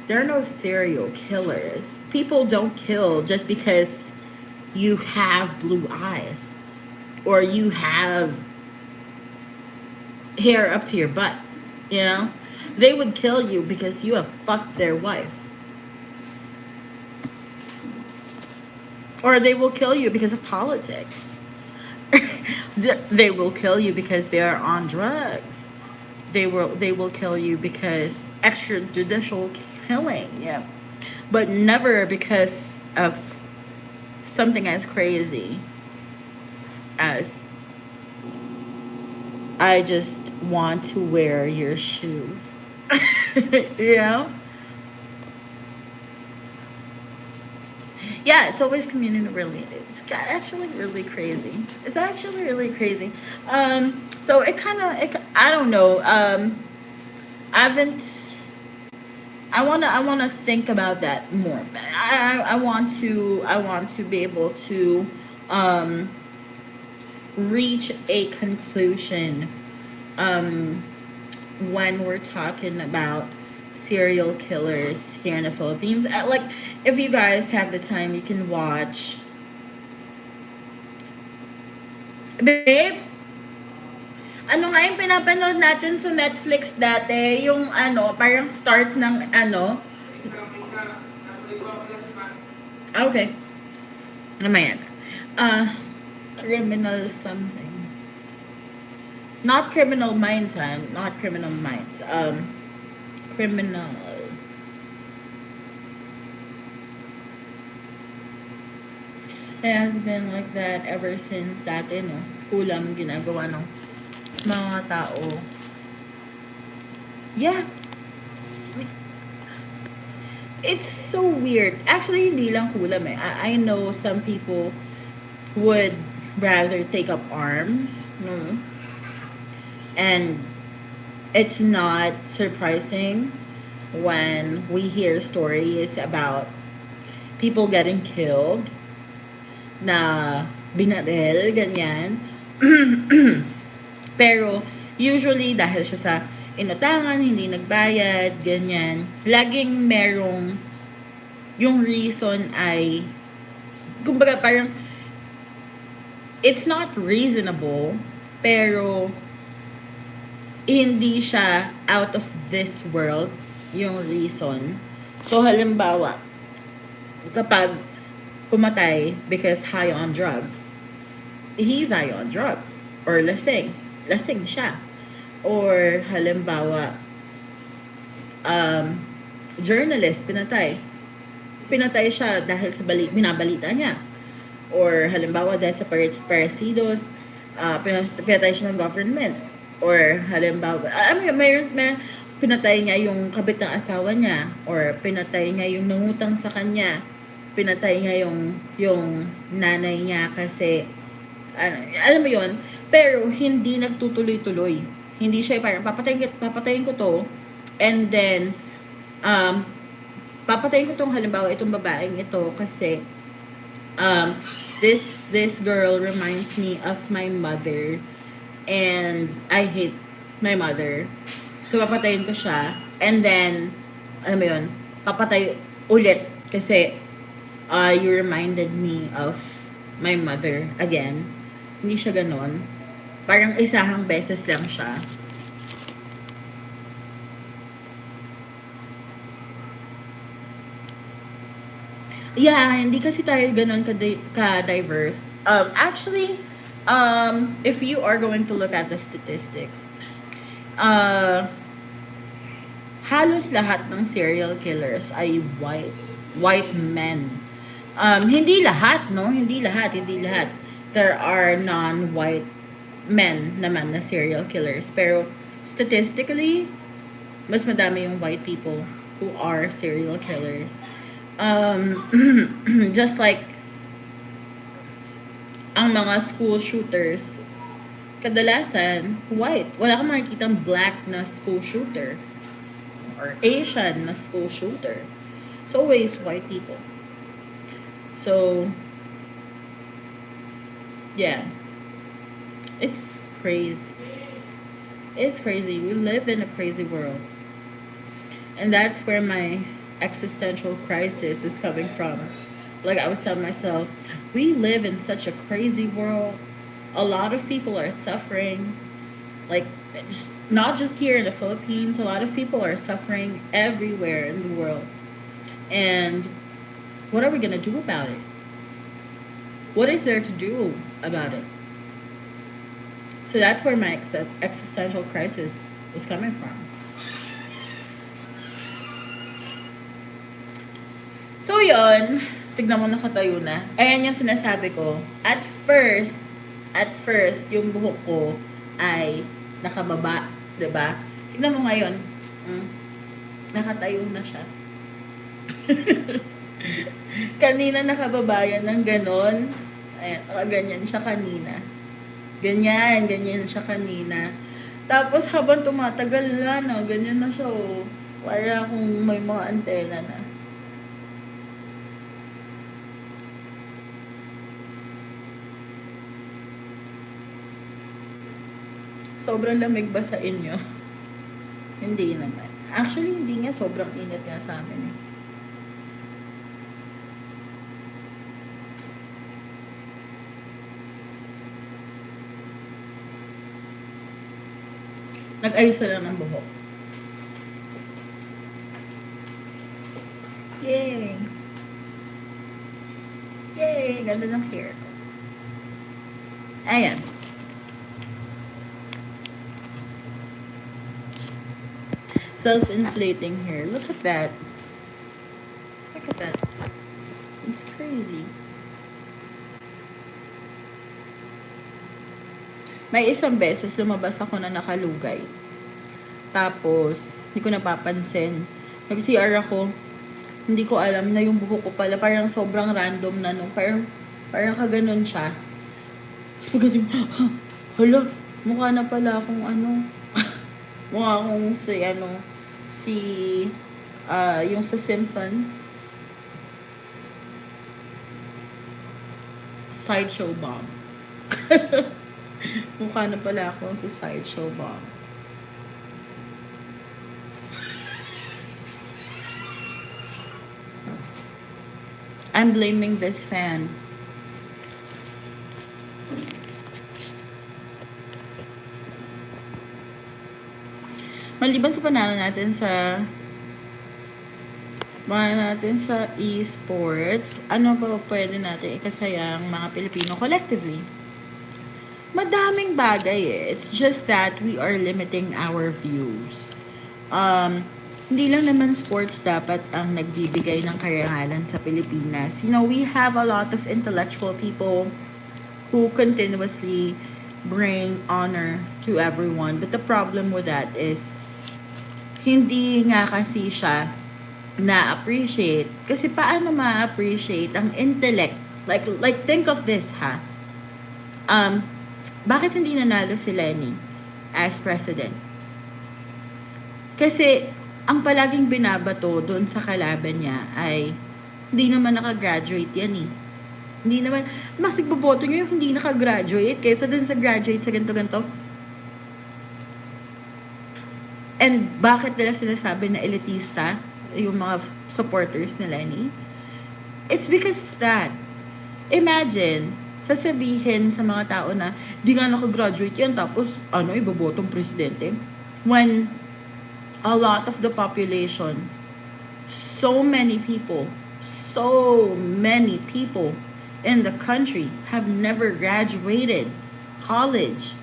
There are no serial killers. People don't kill just because you have blue eyes or you have hair up to your butt, you know? They would kill you because you have fucked their wife. Or they will kill you because of politics. They will kill you because they are on drugs. They will kill you because extrajudicial killing, yeah. But never because of something as crazy as I just want to wear your shoes. You know? Yeah, it's always community related. It's actually really crazy. It's actually really crazy. So I don't know. I haven't. I wanna think about that more. I want to be able to um reach a conclusion when we're talking about serial killers here in the Philippines. Like, if you guys have the time, you can watch. Babe, ano nga yung pinapanood natin sa Netflix dati? Yung ano, parang start ng ano. Okay. Mamaya na. Criminal something. Not Criminal Minds, not Criminal Minds. Criminal. It has been like that ever since dati, no? Kulang ginagawa ng mga tao. Yeah. It's so weird. Actually, hindi lang kulam eh. I know some people would rather take up arms, no? And it's not surprising when we hear stories about people getting killed na binaril, ganyan. Pero usually dahil siya sa inutangan, hindi nagbayad, ganyan. Laging merong yung reason ay kumbaga parang it's not reasonable pero hindi siya out of this world yung reason. So halimbawa, kapag pumatay because high on drugs, he's high on drugs or lasing. Lasing siya. Or halimbawa, um, journalist, pinatay siya dahil sa binabalita niya. Or halimbawa dahil sa parasidos, pinatay siya ng government. Or halimbawa, may pinatay niya yung kabit ng asawa niya. Or pinatay niya yung nangutang sa kanya. Pinatay niya yung nanay niya kasi, alam mo yon. Pero hindi nagtutuloy-tuloy. Hindi siya parang papatayin ko to, and then papatayin ko tong halimbawa itong babaeng ito kasi this girl reminds me of my mother and I hate my mother. So papatayin ko siya, and then alam mo yun, papatay ulit kasi you reminded me of my mother again. Hindi siya ganon. Parang isahang beses lang siya. Yeah, hindi kasi tayo ganon ka-diverse. Actually, if you are going to look at the statistics, halos lahat ng serial killers ay white men. Hindi lahat, no? Hindi lahat. There are non-white men naman na serial killers. Pero statistically, mas madami yung white people who are serial killers. Just like ang mga school shooters, kadalasan white. Wala kang makikitang black na school shooter or Asian na school shooter. It's always white people. So yeah. It's crazy. It's crazy. We live in a crazy world. And that's where my existential crisis is coming from. Like I was telling myself, we live in such a crazy world. A lot of people are suffering. Like, not just here in the Philippines, a lot of people are suffering everywhere in the world. And what are we going to do about it? What is there to do about it? So that's where my existential crisis is coming from. So yun, tignan mo nakatayo na. Ayan yung sinasabi ko. At first, yung buhok ko ay nakababa, 'di ba? Tignan mo ngayon. Nakatayo na siya. Kanina nakababa yan ng ganon. Ayan, ganyan siya kanina. Ganyan siya kanina. Tapos habang tumatagal na, no, ganyan na siya, oh. Para kung may mga antena na. Sobrang lamig ba sa inyo? Hindi naman. Actually, hindi nga. Sobrang init nga sa amin, eh. Nag-ayos na lang ng buhok. Yay! Yay! Ganda ng hair ko. Ayan. Self-inflating hair. Look at that. Look at that. It's crazy. May isang beses lumabas ako na nakalugay. Tapos, hindi ko napapansin. Nag-CR ako. Hindi ko alam na yung buhok ko pala parang sobrang random na no. Parang kaganon siya. Tapos pagdating, hala, mukha na pala akong ano. Mukha akong yung sa Simpsons. Sideshow Bob. Mukha na pala ako sa Sideshow Bob. I'm blaming this fan. Maliban sa panalo natin sa esports, ano pa pwede natin ikasaya ang mga Pilipino collectively? Madaming bagay eh. It's just that we are limiting our views. Um, hindi lang naman sports dapat ang nagbibigay ng karangalan sa Pilipinas. You know, we have a lot of intellectual people who continuously bring honor to everyone. But the problem with that is, hindi nga kasi siya na-appreciate. Kasi paano ma-appreciate ang intellect? Like think of this, ha? Um, bakit hindi nanalo si Lenny as president? Kasi ang palaging binabato doon sa kalaban niya ay hindi naman nakagraduate yan eh. Hindi naman, mas igboboto niyo yung hindi nakagraduate kaysa dun sa graduate sa ganito-ganito. And bakit nila sinasabi na elitista yung mga supporters ni Lenny? It's because of that. Imagine, sasabihin sa mga tao na di nga nakagraduate yan tapos ibobotong presidente. When a lot of the population, so many people in the country have never graduated college.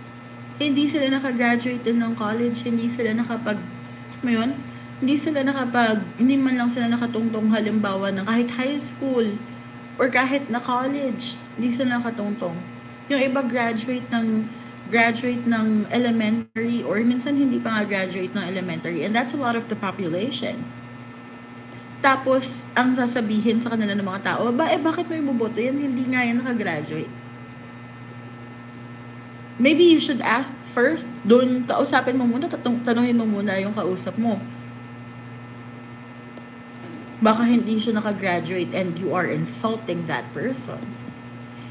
Hindi sila nakagraduate din ng college, hindi sila nakapag, hindi man lang sila nakatungtong halimbawa ng kahit high school or kahit na college, hindi sila nakatungtong. Yung iba graduate ng elementary or minsan hindi pa nga graduate ng elementary, and that's a lot of the population. Tapos, ang sasabihin sa kanila ng mga tao, bakit mo iboboto yan? Hindi nga yan nakagraduate. Maybe you should ask first, doon kausapin mo muna, tanungin mo muna yung kausap mo. Baka hindi siya nakagraduate and you are insulting that person.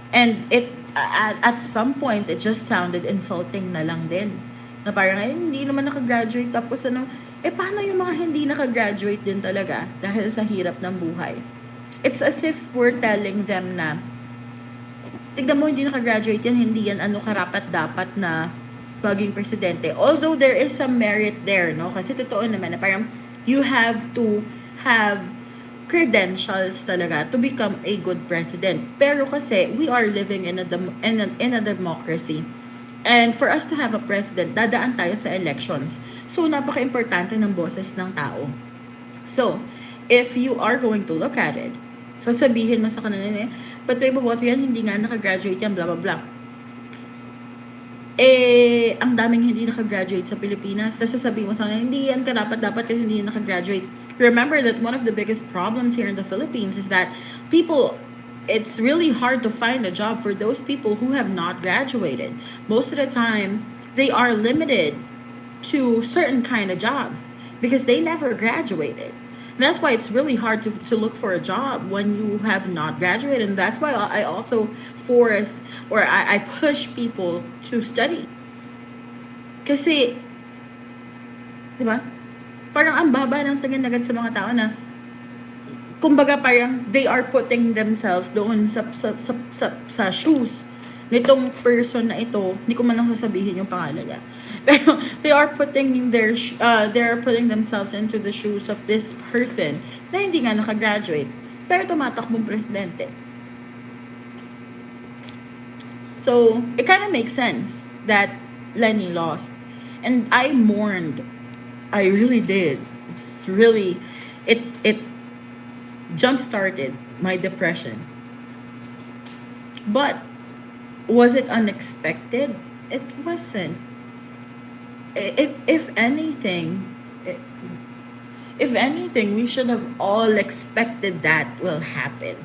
And at some point, it just sounded insulting na lang din. Na parang, hindi naman nakagraduate. Tapos paano yung mga hindi nakagraduate din talaga dahil sa hirap ng buhay? It's as if we're telling them na, tignan mo, hindi nakagraduate yan, hindi yan karapat-dapat na maging presidente. Although there is some merit there, no? Kasi totoo naman na parang you have to have credentials talaga to become a good president. Pero kasi we are living in a democracy. And for us to have a president, dadaan tayo sa elections. So, napaka-importante ng boses ng tao. So, if you are going to look at it, sasabihin mo sa kanila, ba't may boboto yan, hindi nga nakagraduate yan, blah, blah, blah. Ang daming hindi nakagraduate sa Pilipinas, tapos sasabihin mo sa kanila, hindi yan karapat-dapat kasi hindi nakagraduate. Remember that one of the biggest problems here in the Philippines is that it's really hard to find a job for those people who have not graduated. Most of the time, they are limited to certain kind of jobs because they never graduated. That's why it's really hard to look for a job when you have not graduated. And that's why I also I push people to study. Kasi, di ba? Parang ang baba ng tingin agad sa mga tao na, kumbaga parang they are putting themselves doon sa shoes nitong person na ito. Hindi ko man lang sasabihin yung pangalan niya. Pero they are putting themselves into the shoes of this person na hindi nga nakagraduate. Pero tumatakbong presidente. So, it kind of makes sense that Lenny lost. And I mourned. I really did. It's really, it jump-started my depression. But, was it unexpected? It wasn't. If anything, we should have all expected that will happen.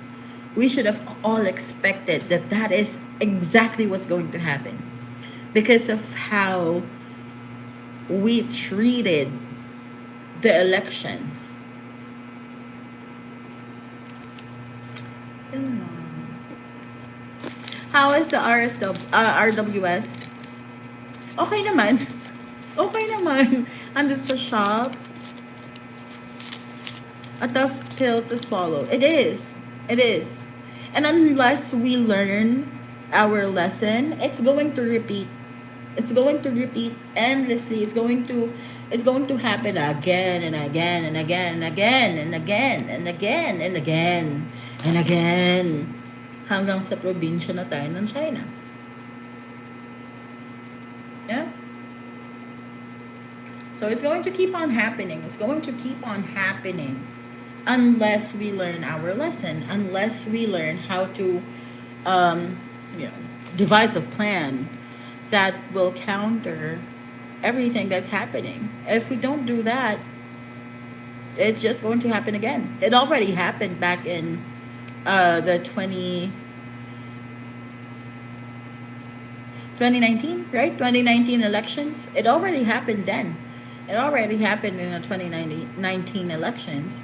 We should have all expected that is exactly what's going to happen. Because of how we treated the elections. How is the RWS? Okay naman. Okay naman. Andun sa shop. A tough pill to swallow. It is. It is. And unless we learn our lesson, it's going to repeat. It's going to repeat endlessly. It's going to happen again and again and again and again and again and again and again and again hanggang sa probinsya na tayo ng China. So it's going to keep on happening. It's going to keep on happening unless we learn our lesson, unless we learn how to, um, devise a plan that will counter everything that's happening. If we don't do that, it's just going to happen again. It already happened back in the 2019, right? 2019 elections. It already happened then. It already happened in the 2019 elections.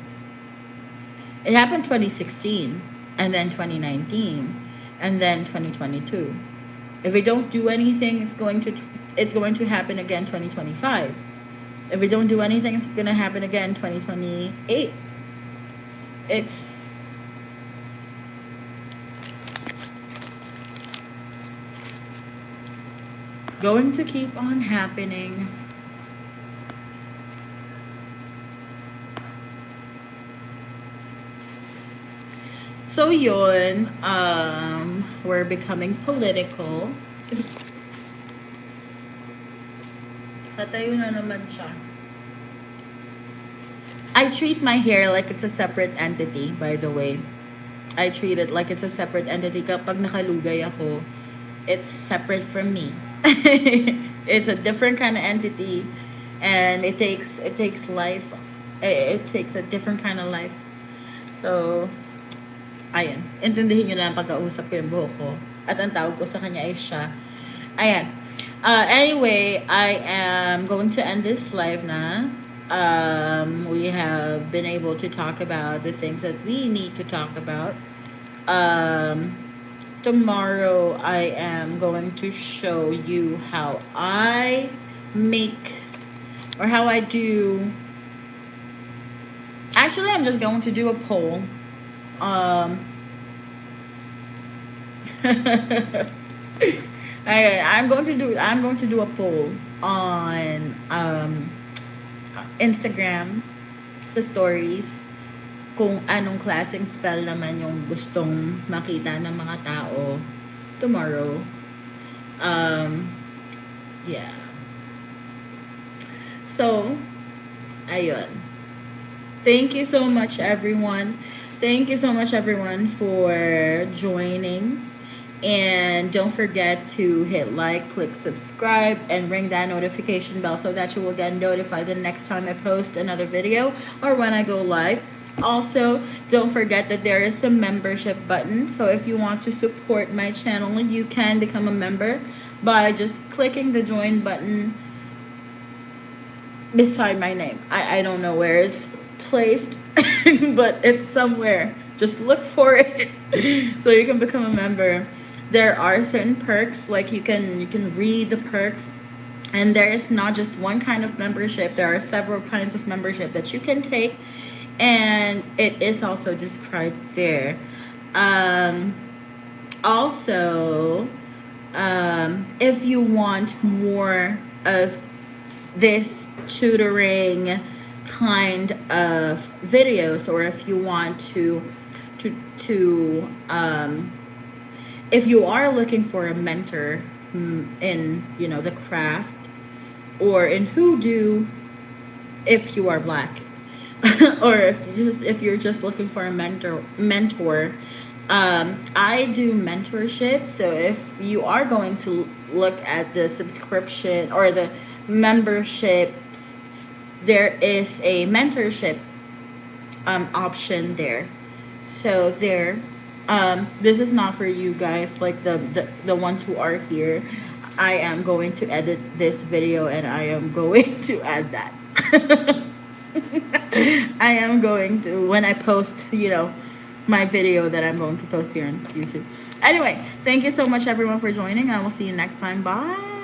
It happened 2016, and then 2019, and then 2022. If we don't do anything, it's going to happen again 2025. If we don't do anything, it's going to happen again 2028. It's going to keep on happening. So yun, we're becoming political. Tatayo na naman siya. I treat my hair like it's a separate entity, by the way. I treat it like it's a separate entity. Kapag nakalugay ako, it's separate from me. It's a different kind of entity, and it takes life. It takes a different kind of life. So, ayan. Intindihin nyo na ang pagkausap ko yung buhok ko. At ang tawag ko sa kanya ay siya. Ayan. Anyway, I am going to end this live na. We have been able to talk about the things that we need to talk about. Tomorrow, I am going to show you how I make, or how I do. Actually, I'm just going to do a poll. I'm going to do a poll on Instagram, the stories, kung anong klaseng spell naman yung gustong makita ng mga tao tomorrow. Yeah. So, ayun. Thank you so much, everyone. Thank you so much, everyone, for joining. And don't forget to hit like, click subscribe, and ring that notification bell so that you will get notified the next time I post another video or when I go live. Also, don't forget that there is a membership button. So if you want to support my channel, you can become a member by just clicking the join button beside my name. I don't know where it's placed, but it's somewhere. Just look for it so you can become a member. There are certain perks, like you can read the perks, and there is not just one kind of membership. There are several kinds of membership that you can take, and it is also described there. Also, if you want more of this tutoring kind of videos, or if you want to if you are looking for a mentor in the craft, or in hoodoo if you are black, or if you're just looking for a mentor, I do mentorship. So if you are going to look at the subscription or the memberships, there is a mentorship option there. So there, this is not for you guys, like the ones who are here. I am going to edit this video, and I am going to add that. I am going to, when I post, my video that I'm going to post here on YouTube. Anyway, thank you so much, everyone, for joining. I will see you next time. Bye.